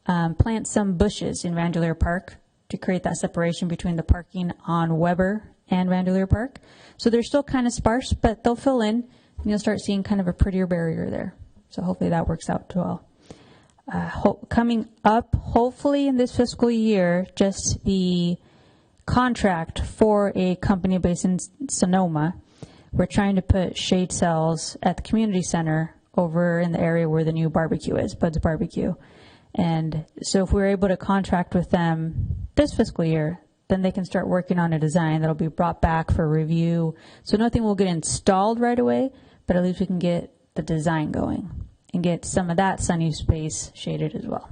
plant some bushes in Vandeleur Park to create that separation between the parking on Weber and Vandeleur Park. So they're still kind of sparse, but they'll fill in, and you'll start seeing kind of a prettier barrier there. So hopefully that works out well. Coming up, hopefully in this fiscal year, just the contract for a company based in Sonoma. We're trying to put shade cells at the community center over in the area where the new barbecue is, Bud's Barbecue. And so if we're able to contract with them this fiscal year, then they can start working on a design that'll be brought back for review. So nothing will get installed right away, but at least we can get the design going and get some of that sunny space shaded as well.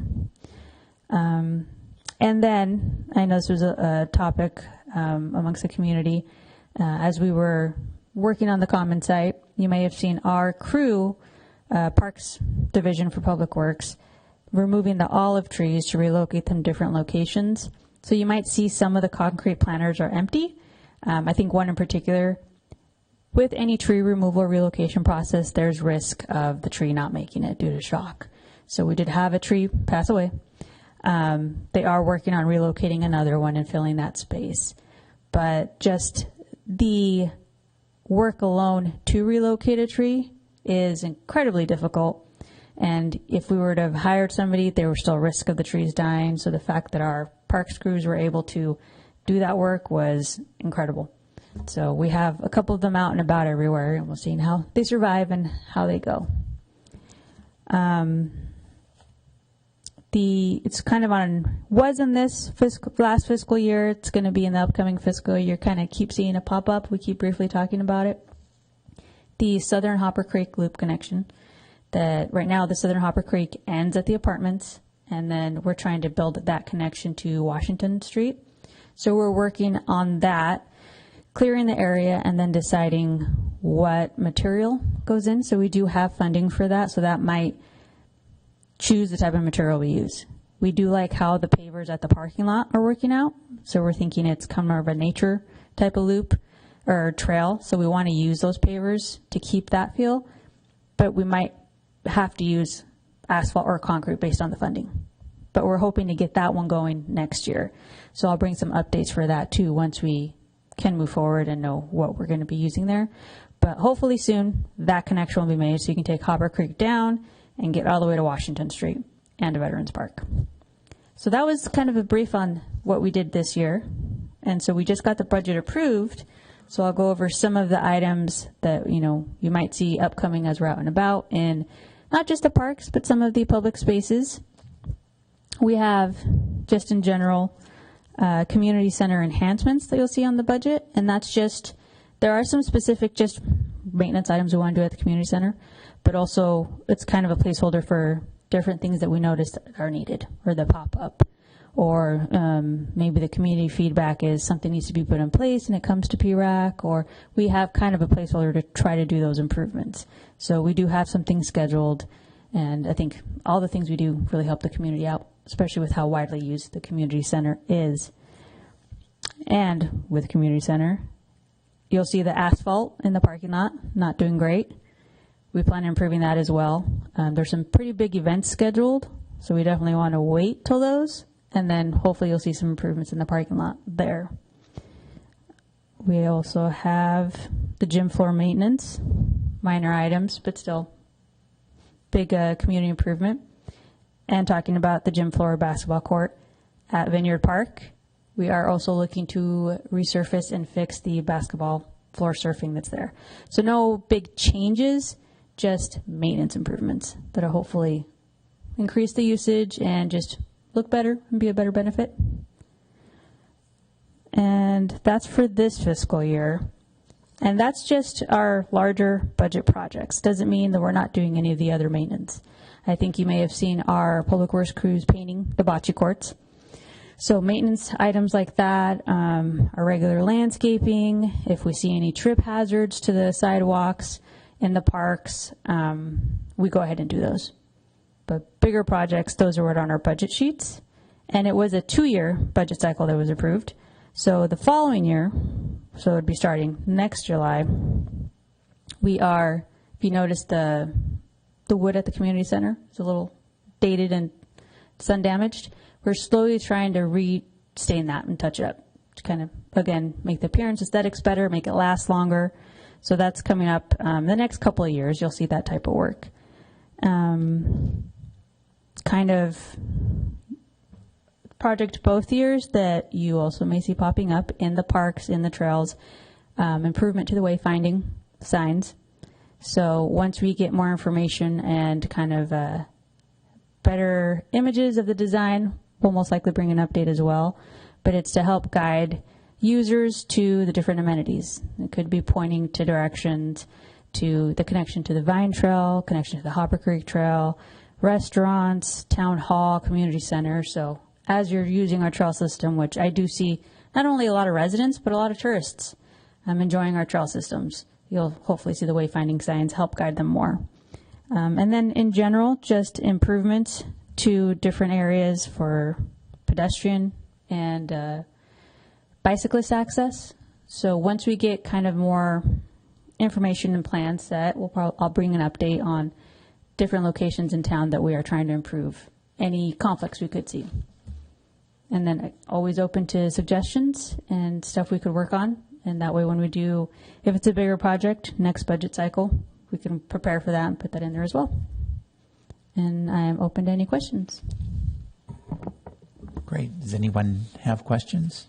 And then, I know this was a topic amongst the community. As we were working on the common site, you may have seen our crew, Parks Division for Public Works, removing the olive trees to relocate them to different locations. So you might see some of the concrete planters are empty. I think one in particular, with any tree removal or relocation process, there's risk of the tree not making it due to shock. So we did have a tree pass away. They are working on relocating another one and filling that space. But just the work alone to relocate a tree is incredibly difficult. And if we were to have hired somebody, there was still a risk of the trees dying. So the fact that our parks crews were able to do that work was incredible. So we have a couple of them out and about everywhere, and we'll see how they survive and how they go. It's kind of was in this last fiscal year. It's going to be in the upcoming fiscal year. Kind of keep seeing it pop up. We keep briefly talking about it. The Southern Hopper Creek Loop connection. That right now the Southern Hopper Creek ends at the apartments and then we're trying to build that connection to Washington Street. So we're working on that, clearing the area, and then deciding what material goes in. So we do have funding for that, so that might choose the type of material we use. We do like how the pavers at the parking lot are working out, so we're thinking it's kind of a nature type of loop or trail, so we want to use those pavers to keep that feel, but we might have to use asphalt or concrete based on the funding. But we're hoping to get that one going next year. So I'll bring some updates for that too once we can move forward and know what we're going to be using there. But hopefully soon that connection will be made so you can take Hopper Creek down and get all the way to Washington Street and to Veterans Park. So that was kind of a brief on what we did this year. And so we just got the budget approved. So I'll go over some of the items that, you might see upcoming as we're out and about in not just the parks, but some of the public spaces. We have, just in general, community center enhancements that you'll see on the budget. And that's just, there are some specific just maintenance items we want to do at the community center, but also it's kind of a placeholder for different things that we notice are needed or that pop up. Or maybe the community feedback is something needs to be put in place and it comes to PRAC, or we have kind of a placeholder to try to do those improvements. So we do have some things scheduled, and I think all the things we do really help the community out, especially with how widely used the community center is. And with community center, you'll see the asphalt in the parking lot, not doing great. We plan on improving that as well. There's some pretty big events scheduled, so we definitely want to wait till those. And then hopefully you'll see some improvements in the parking lot there. We also have the gym floor maintenance, minor items, but still big community improvement. And talking about the gym floor basketball court at Vineyard Park, we are also looking to resurface and fix the basketball floor surfing that's there. So no big changes, just maintenance improvements that will hopefully increase the usage and just look better and be a better benefit. And that's for this fiscal year. And that's just our larger budget projects. Doesn't mean that we're not doing any of the other maintenance. I think you may have seen our public works crews painting the bocce courts. So maintenance items like that, our regular landscaping, if we see any trip hazards to the sidewalks in the parks, we go ahead and do those. But bigger projects, those are what are on our budget sheets. And it was a 2-year budget cycle that was approved. So the following year, so it would be starting next July, we are, if you notice the wood at the community center, it's a little dated and sun damaged. We're slowly trying to restain that and touch it up to kind of, again, make the appearance aesthetics better, make it last longer. So that's coming up the next couple of years. You'll see that type of work. Kind of project both years that you also may see popping up in the parks, in the trails, improvement to the wayfinding signs. So once we get more information and kind of better images of the design, we'll most likely bring an update as well. But it's to help guide users to the different amenities. It could be pointing to directions, to the connection to the Vine Trail, connection to the Hopper Creek Trail, restaurants, town hall, community center. So as you're using our trail system, which I do see not only a lot of residents, but a lot of tourists enjoying our trail systems, you'll hopefully see the wayfinding signs help guide them more. And then in general, just improvements to different areas for pedestrian and bicyclist access. So once we get kind of more information and plans set, I'll bring an update on different locations in town that we are trying to improve, any conflicts we could see. And then always open to suggestions and stuff we could work on. And that way when we do, if it's a bigger project, next budget cycle, we can prepare for that and put that in there as well. And I am open to any questions. Great. Does anyone have questions?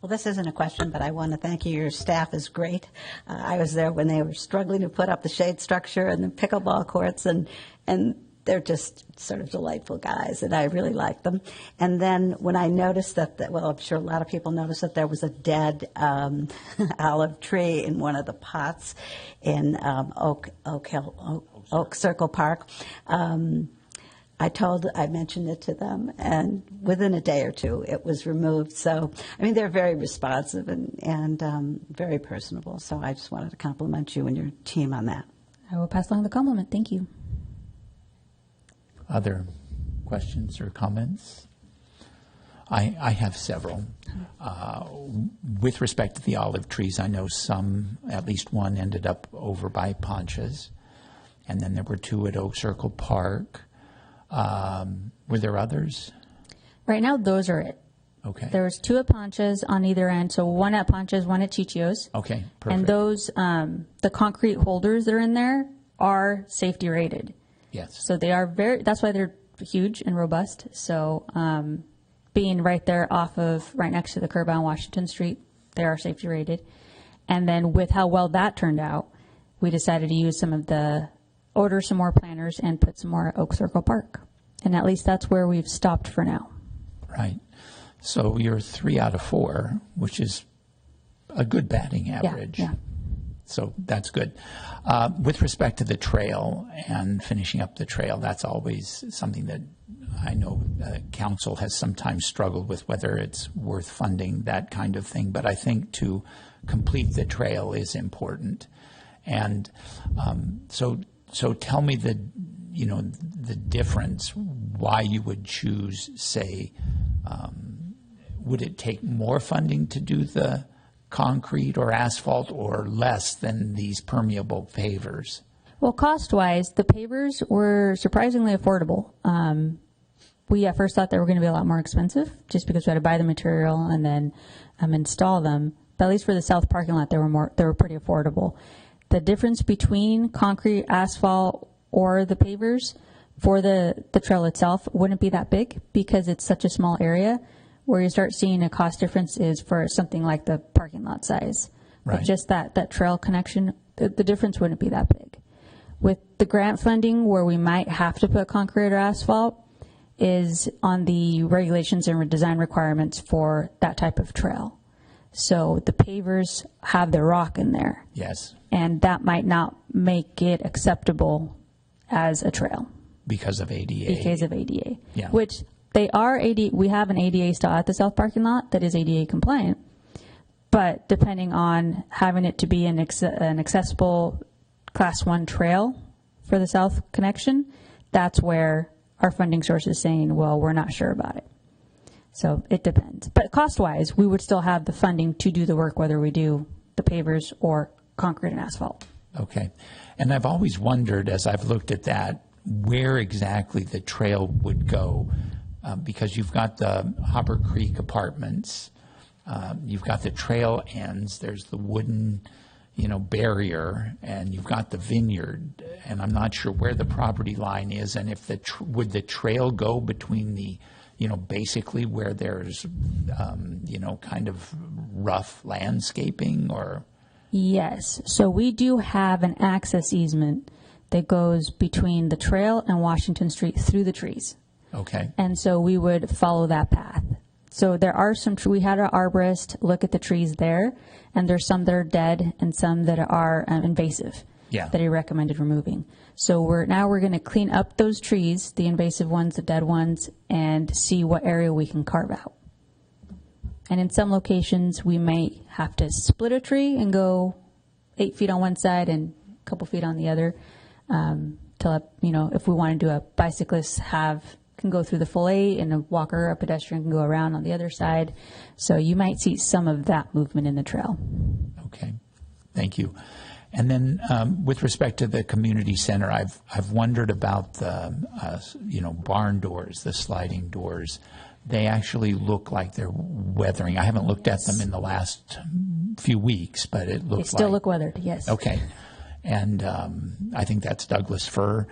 Well, this isn't a question, but I want to thank you. Your staff is great. I was there when they were struggling to put up the shade structure and the pickleball courts, and they're just sort of delightful guys, and I really like them. And then when I noticed that, well, I'm sure a lot of people noticed that there was a dead olive tree in one of the pots in Oak Oak Circle Park. I mentioned it to them, and within a day or two, it was removed. So, I mean, they're very responsive and very personable. So I just wanted to compliment you and your team on that. I will pass along the compliment. Thank you. Other questions or comments? I have several. With respect to the olive trees, I know some, at least one, ended up over by Poncha's, and then there were two at Oak Circle Park. Were there others? Right now, those are it. Okay. There was two at Poncha's on either end, so one at Poncha's, one at Chichio's. Okay, perfect. And those, the concrete holders that are in there are safety rated. Yes. So they are that's why they're huge and robust. So being right there right next to the curb on Washington Street, they are safety rated. And then with how well that turned out, we decided to order some more planters and put some more at Oak Circle Park. And at least that's where we've stopped for now. Right. So you're 3 out of 4, which is a good batting average. Yeah. So that's good. With respect to the trail and finishing up the trail, that's always something that I know council has sometimes struggled with, whether it's worth funding, that kind of thing. But I think to complete the trail is important. And so tell me the difference, why you would choose, say, would it take more funding to do the concrete or asphalt or less than these permeable pavers? Well, cost-wise, the pavers were surprisingly affordable. We at first thought they were going to be a lot more expensive just because we had to buy the material and then install them. But at least for the south parking lot, they were pretty affordable. The difference between concrete, asphalt, or the pavers for the trail itself wouldn't be that big because it's such a small area. Where you start seeing a cost difference is for something like the parking lot size. Right. But just that trail connection, the difference wouldn't be that big. With the grant funding, where we might have to put concrete or asphalt, is on the regulations and design requirements for that type of trail. So the pavers have the rock in there. Yes. And that might not make it acceptable as a trail. Because of ADA. Because of ADA. Yeah. Which they are ADA. We have an ADA stall at the south parking lot that is ADA compliant. But depending on having it to be an accessible Class 1 trail for the south connection, that's where our funding source is saying, well, we're not sure about it. So it depends. But cost-wise, we would still have the funding to do the work, whether we do the pavers or concrete and asphalt. Okay. And I've always wondered, as I've looked at that, where exactly the trail would go, because you've got the Hopper Creek apartments, you've got the trail ends, there's the wooden, barrier, and you've got the vineyard, and I'm not sure where the property line is, and if would the trail go between the, basically where there's, kind of rough landscaping, or? Yes. So we do have an access easement that goes between the trail and Washington Street through the trees. Okay. And so we would follow that path. So there are we had an arborist look at the trees there, and there's some that are dead and some that are invasive. Yeah. That he recommended removing. So we're going to clean up those trees, the invasive ones, the dead ones, and see what area we can carve out. And in some locations, we may have to split a tree and go 8 feet on one side and a couple feet on the other. If we want to do a bicyclist can go through the full 8, and a walker, a pedestrian can go around on the other side. So you might see some of that movement in the trail. Okay, thank you. And then with respect to the community center, I've wondered about the barn doors, the sliding doors. They actually look like they're weathering. I haven't looked at them in the last few weeks, but it looks They still look weathered, yes. Okay. And I think that's Douglas fir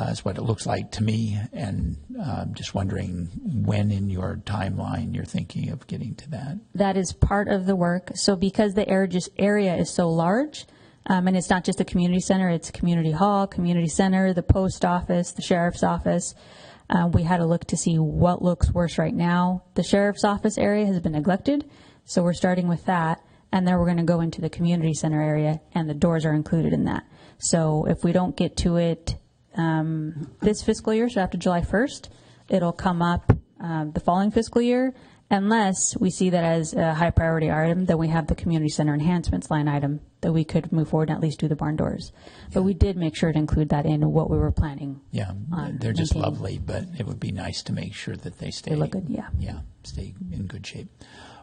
is what it looks like to me. And just wondering when in your timeline you're thinking of getting to that. That is part of the work. So because the area is so large, and it's not just the community center, it's community hall, community center, the post office, the sheriff's office. We had to look to see what looks worse right now. The sheriff's office area has been neglected, so we're starting with that, and then we're going to go into the community center area, and the doors are included in that. So if we don't get to it this fiscal year, so after July 1st, it'll come up the following fiscal year, unless we see that as a high priority item. Then we have the community center enhancements line item that we could move forward and at least do the barn doors. But we did make sure to include that in what we were planning. Yeah, on they're just maintaining. lovely, but it would be nice to make sure that they stay. They look good, yeah. Yeah, stay in good shape.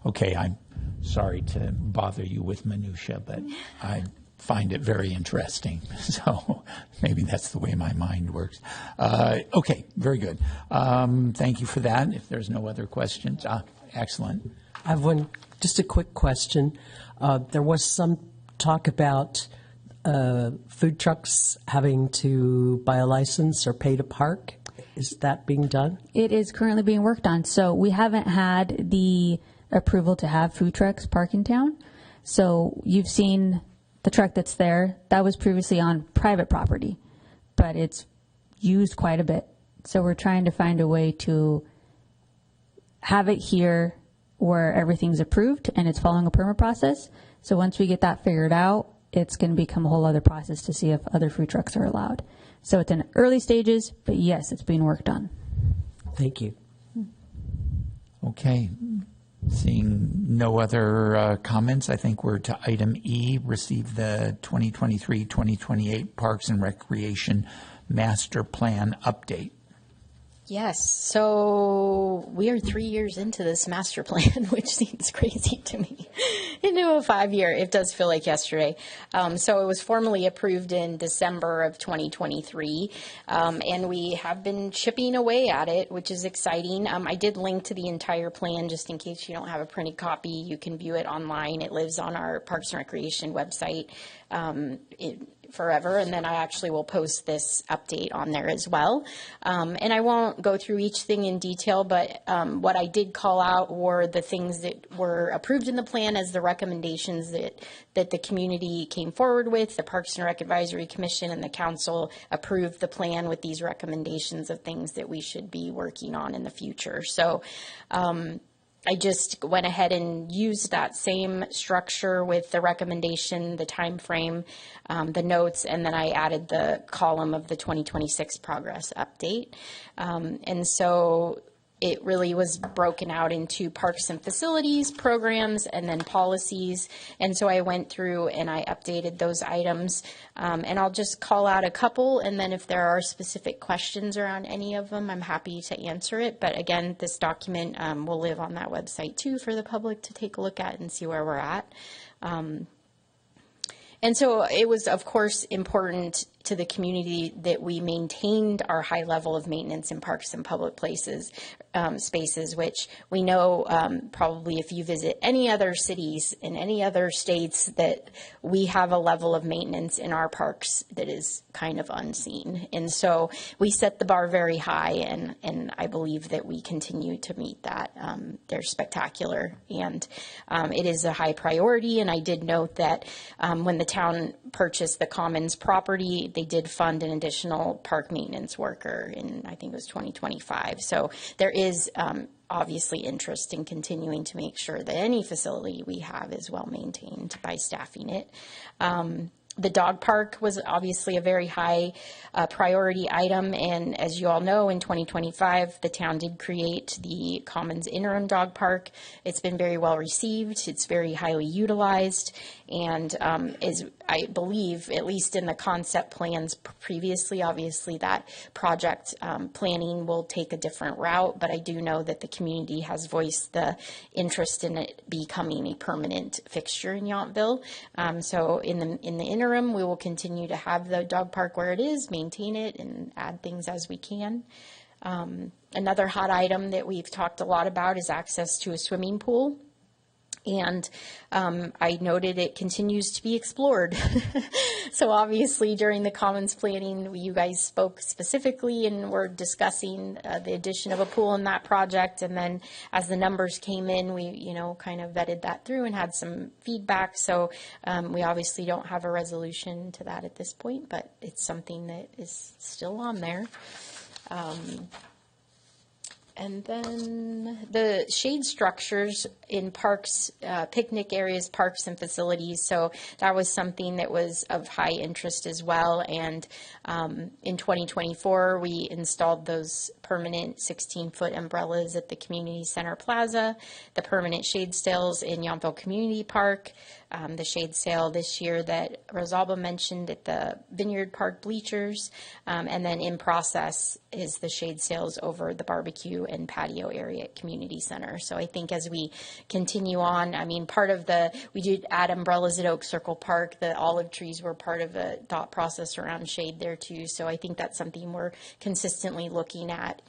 Okay, I'm sorry to bother you with minutia, but I find it very interesting. So maybe that's the way my mind works. Okay, very good. Thank you for that. If there's no other questions, excellent. I have just a quick question. There was some talk about food trucks having to buy a license or pay to park. Is that being done? It is currently being worked on. So we haven't had the approval to have food trucks park in town. So you've seen the truck that's there. That was previously on private property, but it's used quite a bit. So we're trying to find a way to have it here where everything's approved and it's following a permit process. So once we get that figured out, it's going to become a whole other process to see if other food trucks are allowed. So it's in early stages, but yes, it's being worked on. Thank you. Okay. Seeing no other comments, I think we're to item E, receive the 2023-2028 Parks and Recreation Master Plan update. Yes, so we are 3 years into this master plan, which seems crazy to me. Into a 5-year, it does feel like yesterday. So it was formally approved in December of 2023, and we have been chipping away at it, which is exciting. I did link to the entire plan just in case you don't have a printed copy. You can view it online. It lives on our Parks and Recreation website. Forever, and then I actually will post this update on there as well. And I won't go through each thing in detail, but what I did call out were the things that were approved in the plan as the recommendations that the community came forward with. The Parks and Rec Advisory Commission and the council approved the plan with these recommendations of things that we should be working on in the future. So I just went ahead and used that same structure with the recommendation, the time frame, the notes, and then I added the column of the 2026 progress update. And so it really was broken out into parks and facilities, programs, and then policies. And so I went through and I updated those items. And I'll just call out a couple, and then if there are specific questions around any of them, I'm happy to answer it. But again, this document will live on that website too for the public to take a look at and see where we're at. And so it was, of course, important to the community that we maintained our high level of maintenance in parks and public places, spaces, which we know probably if you visit any other cities in any other states that we have a level of maintenance in our parks that is kind of unseen. And so we set the bar very high, and I believe that we continue to meet that. They're spectacular, and it is a high priority. And I did note that when the town purchased the Commons property, they did fund an additional park maintenance worker in, I think it was 2025. So there is obviously interest in continuing to make sure that any facility we have is well maintained by staffing it. The dog park was obviously a very high priority item, and as you all know, in 2025, the town did create the Commons interim dog park. It's been very well received. It's very highly utilized, and is, I believe, at least in the concept plans previously, obviously that project planning will take a different route, but I do know that the community has voiced the interest in it becoming a permanent fixture in Yountville. So in the interim, we will continue to have the dog park where it is, maintain it, and add things as we can. Another hot item that we've talked a lot about is access to a swimming pool. And I noted it continues to be explored. So obviously during the Commons planning, you guys spoke specifically and were discussing the addition of a pool in that project. And then as the numbers came in, we, kind of vetted that through and had some feedback. So we obviously don't have a resolution to that at this point, but it's something that is still on there. And then the shade structures in parks, picnic areas, parks and facilities. So that was something that was of high interest as well. And in 2024, we installed those permanent 16-foot umbrellas at the Community Center Plaza, the permanent shade sails in Yountville Community Park, the shade sail this year that Rosalba mentioned at the Vineyard Park bleachers, and then in process is the shade sails over the barbecue and patio area at Community Center. So I think as we continue on, I mean, we did add umbrellas at Oak Circle Park. The olive trees were part of the thought process around shade there too. So I think that's something we're consistently looking at,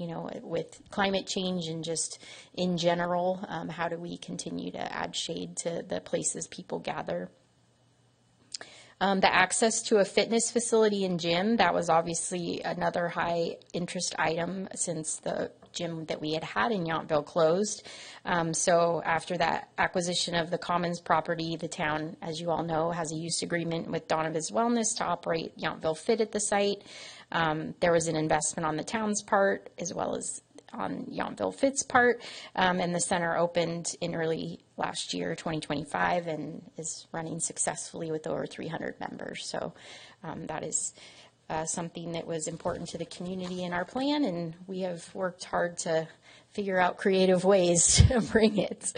with climate change and just in general, how do we continue to add shade to the places people gather. The access to a fitness facility and gym, that was obviously another high interest item since the gym that we had in Yountville closed. So after that acquisition of the Commons property, the town, as you all know, has a use agreement with Donovan's Wellness to operate Yountville Fit at the site. There was an investment on the town's part as well as on Yountville Fit's part, and the center opened in early last year, 2025, and is running successfully with over 300 members. So that is something that was important to the community in our plan, and we have worked hard to figure out creative ways to bring it.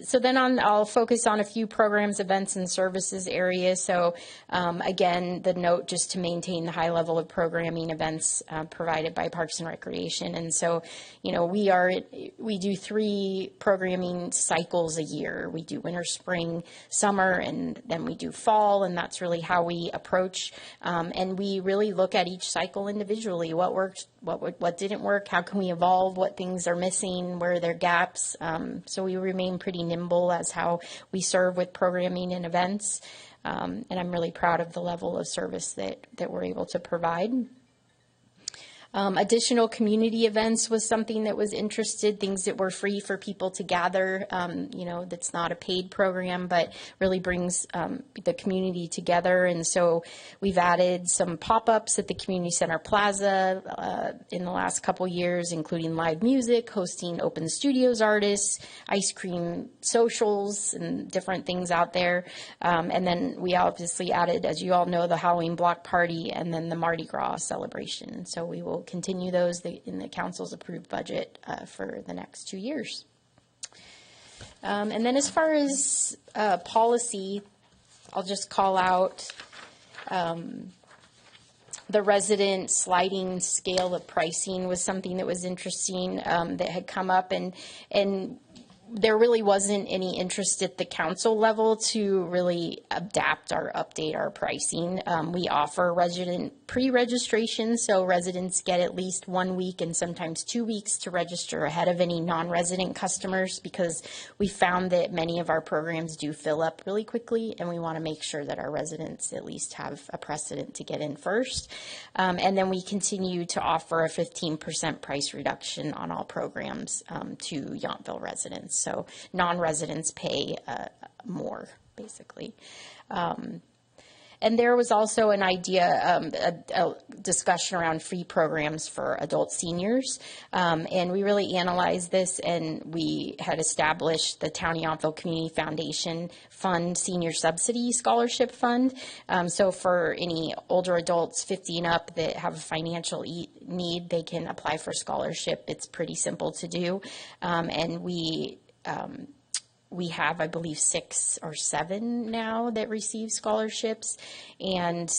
So then I'll focus on a few programs, events, and services areas. So again, the note just to maintain the high level of programming events provided by Parks and Recreation. And so, we do 3 programming cycles a year. We do winter, spring, summer, and then we do fall, and that's really how we approach. And we really look at each cycle individually. What worked, what didn't work, how can we evolve, what things are missing, where are there gaps. So we remain pretty nimble as how we serve with programming and events. And I'm really proud of the level of service that we're able to provide. Additional community events was something that was interested, things that were free for people to gather, that's not a paid program, but really brings the community together. And so we've added some pop-ups at the Community Center Plaza in the last couple years, including live music, hosting open studios artists, ice cream socials, and different things out there. And then we obviously added, as you all know, the Halloween block party and then the Mardi Gras celebration. So we will continue those in the council's approved budget for the next 2 years. And then as far as policy, I'll just call out the resident sliding scale of pricing was something that was interesting that had come up, and there really wasn't any interest at the council level to really adapt or update our pricing. We offer resident pre-registration, so residents get at least 1 week and sometimes 2 weeks to register ahead of any non-resident customers, because we found that many of our programs do fill up really quickly, and we want to make sure that our residents at least have a precedent to get in first. And then we continue to offer a 15% price reduction on all programs to Yountville residents. So non-residents pay more, basically. And there was also an idea, a discussion around free programs for adult seniors. And we really analyzed this, and we had established the Town of Yountville Community Foundation Fund Senior Subsidy Scholarship Fund. So for any older adults 50 and up that have a financial need, they can apply for scholarship. It's pretty simple to do. And we have, I believe, 6 or 7 now that receive scholarships. And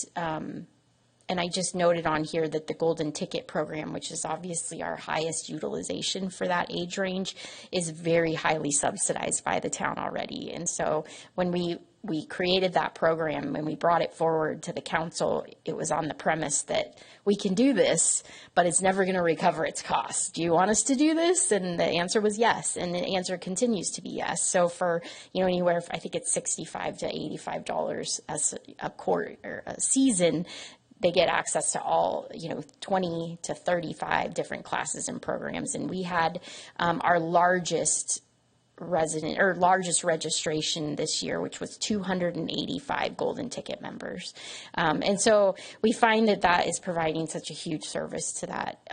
I just noted on here that the Golden Ticket program, which is obviously our highest utilization for that age range, is very highly subsidized by the town already. And so when we created that program and we brought it forward to the council, it was on the premise that we can do this, but it's never going to recover its costs. Do you want us to do this? And the answer was yes, and the answer continues to be yes. So for anywhere, I think it's $65 to $85 as a quarter or a season, they get access to all 20 to 35 different classes and programs. And we had our largest resident or largest registration this year, which was 285 golden ticket members. And so we find that that is providing such a huge service to that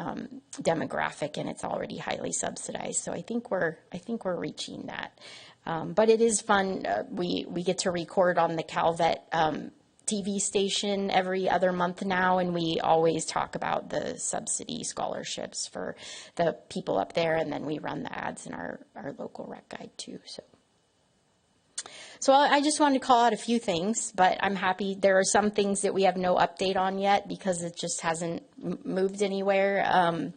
demographic, and it's already highly subsidized. So I think we're reaching that. But it is fun. We get to record on the Calvet TV station every other month now, and we always talk about the subsidy scholarships for the people up there, and then we run the ads in our local rec guide too. So I just wanted to call out a few things, but I'm happy. There are some things that we have no update on yet because it just hasn't moved anywhere.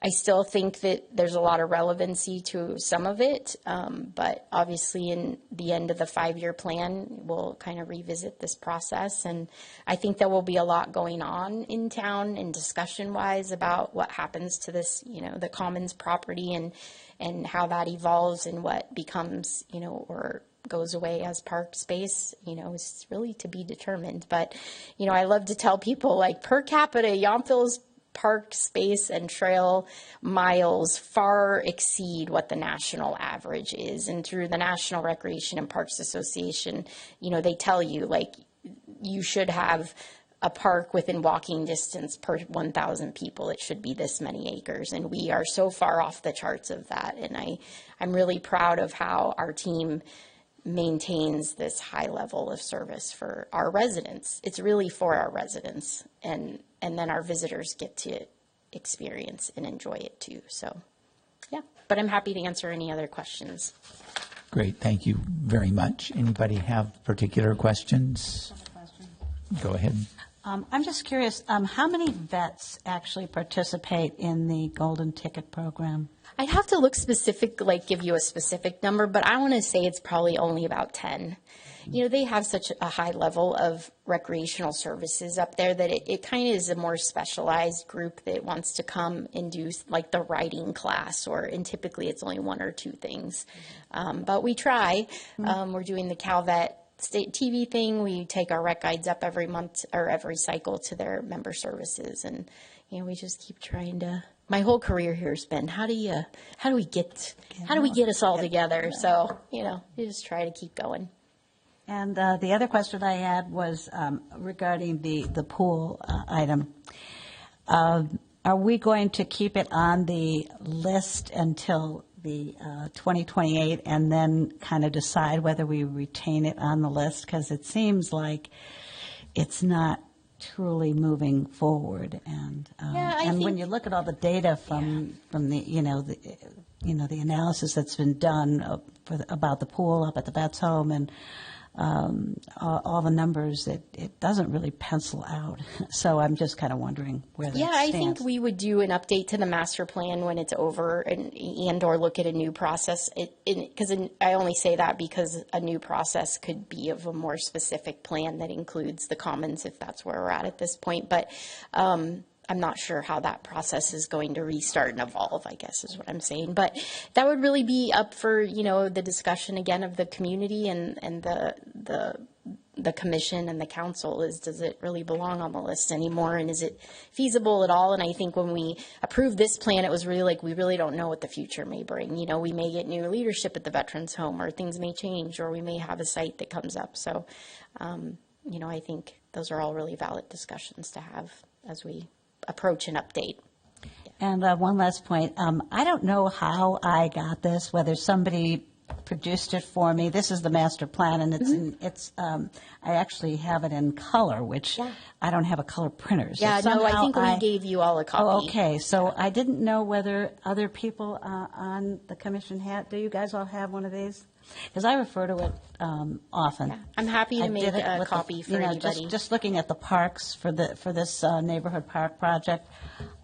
I still think that there's a lot of relevancy to some of it, but obviously in the end of the 5-year plan, we'll kind of revisit this process. And I think there will be a lot going on in town and discussion-wise about what happens to this, the Commons property and how that evolves and what becomes, or goes away as park space, is really to be determined. But, I love to tell people, like, per capita, Yountville's park space and trail miles far exceed what the national average is. And through the National Recreation and Parks Association, they tell you, like, you should have a park within walking distance per 1,000 people. It should be this many acres. And we are so far off the charts of that. And I'm really proud of how our team maintains this high level of service for our residents. It's really for our residents, and then our visitors get to experience and enjoy it too. So, yeah, but I'm happy to answer any other questions. Great, thank you very much. Anybody have particular questions? Go ahead. I'm just curious, how many vets actually participate in the Golden Ticket program? I'd have to look specific, like give you a specific number, but I want to say it's probably only about 10. They have such a high level of recreational services up there that it kind of is a more specialized group that wants to come and do like the riding class, and typically it's only 1 or 2 things. But we try. We're doing the Calvet State TV thing. We take our rec guides up every month or every cycle to their member services, and we just keep trying to. My whole career here has been how do we get us all together? So you just try to keep going. And the other question I had was regarding the pool item. Are we going to keep it on the list until the 2028 and then kind of decide whether we retain it on the list? Because it seems like it's not truly moving forward. And when you look at all the data from the the analysis that's been done about the pool up at the Vets Home and all the numbers, it doesn't really pencil out. So I'm just kind of wondering where that stands. I think we would do an update to the master plan when it's over and or look at a new process. Because I only say that because a new process could be of a more specific plan that includes the Commons, if that's where we're at this point. But I'm not sure how that process is going to restart and evolve, I guess is what I'm saying. But that would really be up for, the discussion again of the community and the commission and the council is, does it really belong on the list anymore? And is it feasible at all? And I think when we approved this plan, it was really like, we really don't know what the future may bring. We may get new leadership at the Veterans Home, or things may change, or we may have a site that comes up. So, I think those are all really valid discussions to have as we approach an update. And one last point. I don't know how I got this, whether somebody produced it for me. This is the master plan, and it's I actually have it in color, which I don't have a color printer. So I think we gave you all a copy. Oh, okay. So I didn't know whether other people on the commission had. Do you guys all have one of these? Because I refer to it often. Yeah. I'm happy to make a copy for anybody. Just looking at the parks for this neighborhood park project,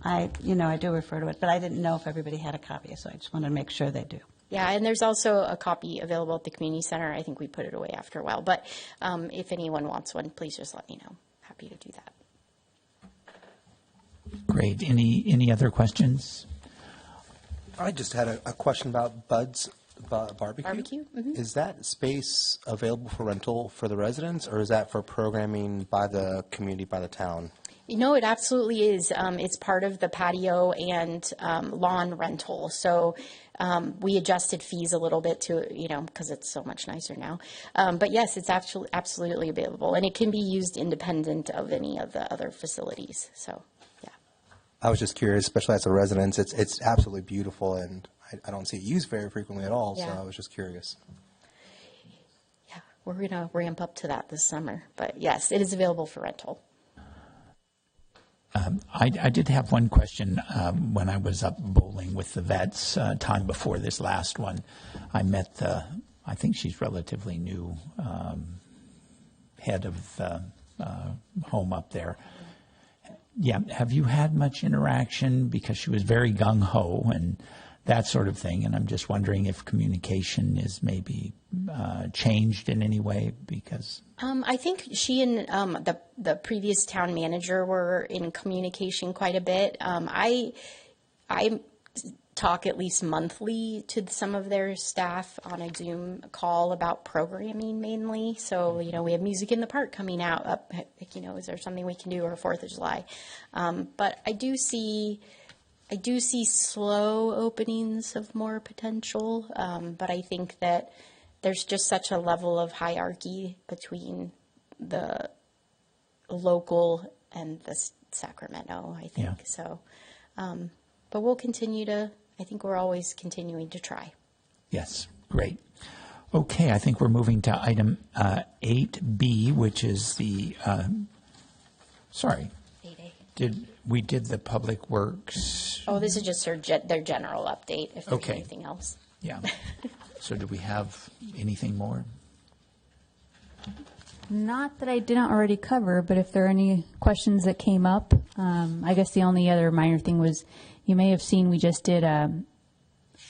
I do refer to it, but I didn't know if everybody had a copy, so I just wanted to make sure they do. Yeah, and there's also a copy available at the community center. I think we put it away after a while, but if anyone wants one, please just let me know. Happy to do that. Great. Any other questions? I just had a question about Bud's Barbecue. Mm-hmm. Is that space available for rental for the residents, or is that for programming by the community, by the town? No, it absolutely is. It's part of the patio and lawn rental. So we adjusted fees a little bit to, because it's so much nicer now. But yes, it's actually absolutely available, and it can be used independent of any of the other facilities. So, yeah. I was just curious, especially as a resident, it's absolutely beautiful, and I don't see it used very frequently at all, so Yeah. I was just curious. Yeah, we're going to ramp up to that this summer. But yes, it is available for rental. I did have one question when I was up bowling with the vets time before this last one. I met I think she's relatively new head of home up there. Yeah, have you had much interaction? Because she was very gung-ho and that sort of thing, and I'm just wondering if communication is maybe changed in any way because... I think she and the previous town manager were in communication quite a bit. I talk at least monthly to some of their staff on a Zoom call about programming mainly. So, we have music in the park coming out. Is there something we can do or 4th of July? But I do see slow openings of more potential. But I think that there's just such a level of hierarchy between the local and the Sacramento, I think. Yeah. So, but we'll continue I think we're always continuing to try. Yes, great. Okay, I think we're moving to item 8B, which is the, sorry, 8A. we did the Public Works, Oh, this is just their general update, if there's Okay. anything else. yeah. So do we have anything more? Not that I didn't already cover, but if there are any questions that came up, I guess the only other minor thing was you may have seen we just did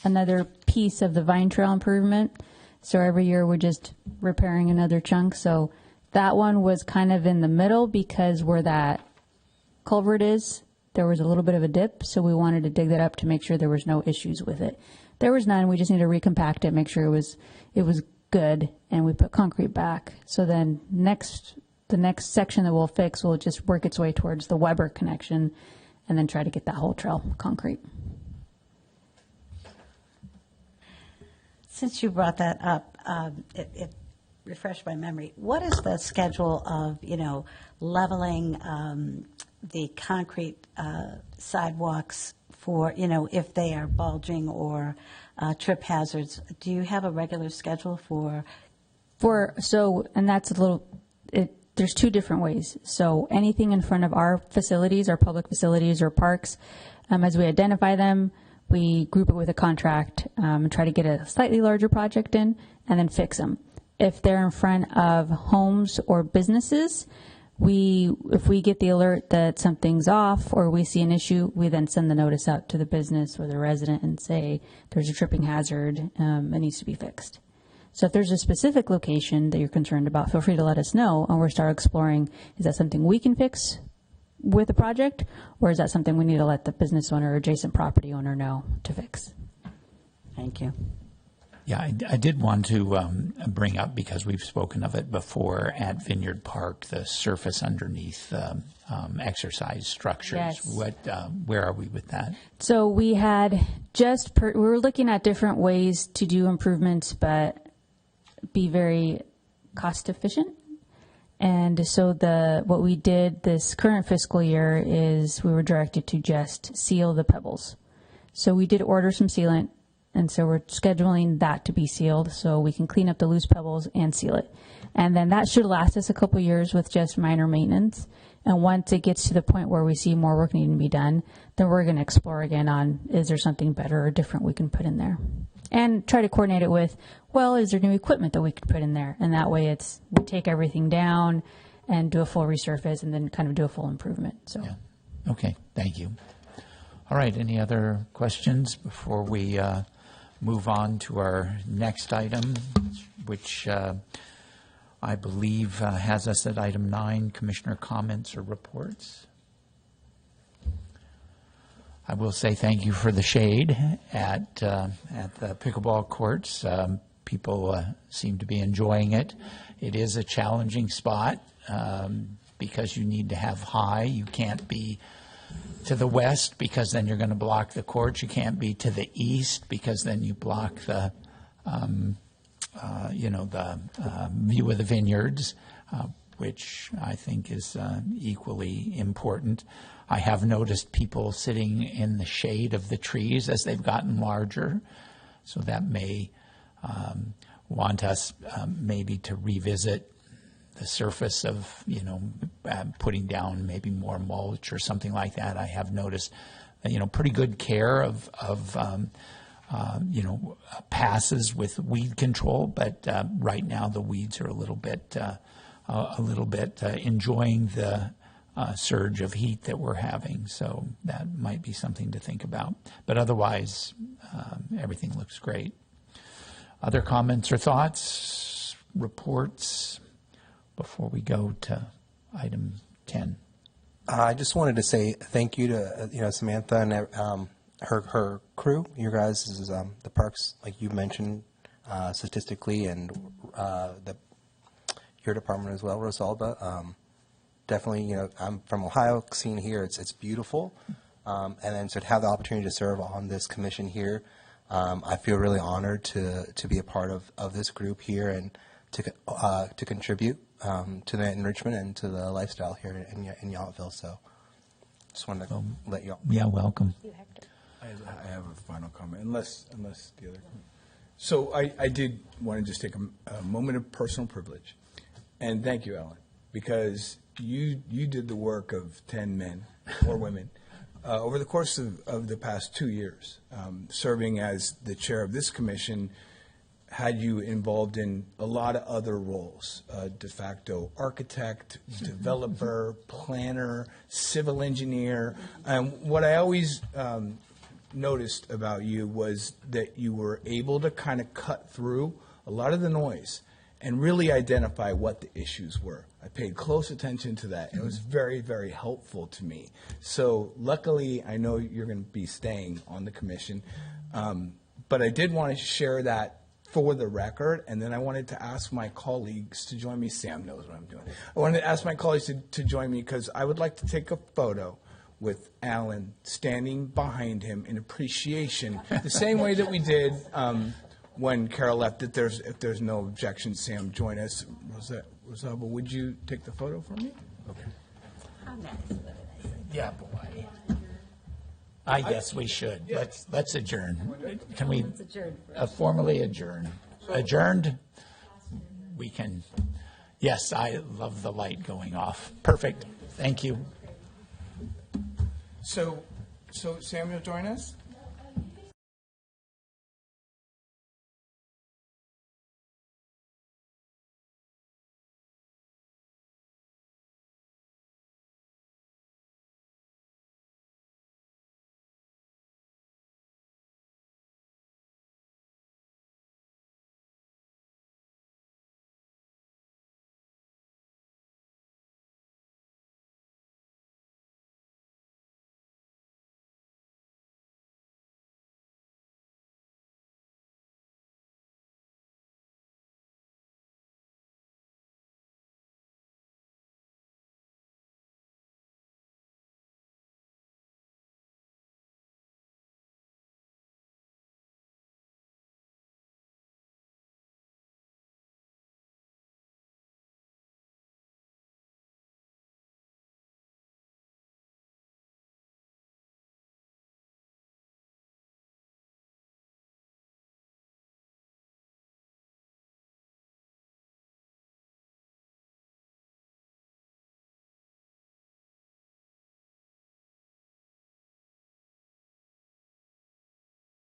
another piece of the Vine Trail improvement. So every year we're just repairing another chunk. So that one was kind of in the middle because where that culvert is, there was a little bit of a dip. So we wanted to dig that up to make sure there was no issues with it. There was none. We just need to recompact it, make sure it was good, and we put concrete back. So then the next section that we'll fix will just work its way towards the Weber connection and then try to get that whole trail concrete. Since you brought that up, it refreshed my memory. What is the schedule of, leveling the concrete sidewalks for, if they are bulging or trip hazards? Do you have a regular schedule for? And that's a little, there's two different ways. So anything in front of our facilities, our public facilities or parks, as we identify them, we group it with a contract and try to get a slightly larger project in and then fix them. If they're in front of homes or businesses, if we get the alert that something's off or we see an issue, we then send the notice out to the business or the resident and say there's a tripping hazard, it needs to be fixed. So if there's a specific location that you're concerned about, feel free to let us know and we'll start exploring, is that something we can fix with the project or is that something we need to let the business owner or adjacent property owner know to fix? Thank you. Yeah, I did want to bring up, because we've spoken of it before at Vineyard Park, the surface underneath exercise structures. Yes. Where are we with that? So we had we were looking at different ways to do improvements, but be very cost efficient. And so what we did this current fiscal year is we were directed to just seal the pebbles. So we did order some sealant, and so we're scheduling that to be sealed so we can clean up the loose pebbles and seal it. And then that should last us a couple years with just minor maintenance. And once it gets to the point where we see more work needing to be done, then we're going to explore again on, is there something better or different we can put in there? And try to coordinate it with, well, is there new equipment that we could put in there? And that way we take everything down and do a full resurface and then kind of do a full improvement. So. Yeah. Okay, thank you. All right, any other questions before we move on to our next item, which I believe has us at item 9, Commissioner comments or reports? I will say thank you for the shade at the pickleball courts. People seem to be enjoying it. It is a challenging spot. because you need to have high. You can't be to the west because then you're going to block the courts. You can't be to the east because then you block the, view of the vineyards, which I think is equally important. I have noticed people sitting in the shade of the trees as they've gotten larger, so that may want us maybe to revisit the surface of, putting down maybe more mulch or something like that. I have noticed, pretty good care of passes with weed control, but right now the weeds are a little bit enjoying the surge of heat that we're having. So that might be something to think about. But otherwise, everything looks great. Other comments or thoughts, reports, before we go to item 10? I just wanted to say thank you to Samantha and her crew. You guys, this is the parks, like you mentioned, statistically, and your department as well, Rosalba. Definitely, I'm from Ohio. Seeing here, it's beautiful, and then to have the opportunity to serve on this commission here, I feel really honored to be a part of this group here and to contribute to the enrichment and to the lifestyle here in Yountville. So, just wanted to let you all. Yeah, welcome. I have a final comment, unless the other. So I did want to just take a moment of personal privilege, and thank you, Ellen, because you did the work of 10 men or women over the course of the past 2 years, serving as the chair of this commission. Had you involved in a lot of other roles, de facto architect, developer, planner, civil engineer. What I always noticed about you was that you were able to kind of cut through a lot of the noise and really identify what the issues were. I paid close attention to that, and it was very, very helpful to me. So luckily, I know you're going to be staying on the commission, but I did want to share that for the record, and then I wanted to ask my colleagues to join me. Sam knows what I'm doing. I wanted to ask my colleagues to join me because I would like to take a photo with Alan standing behind him in appreciation, the same way that we did when Carol left. If there's no objection, Sam, join us. Rosalba, would you take the photo for me? Okay. Yeah, boy. I guess we should. Let's adjourn. Can we formally adjourn? Adjourned? We can. Yes, I love the light going off. Perfect. Thank you. So Sam, you'll join us?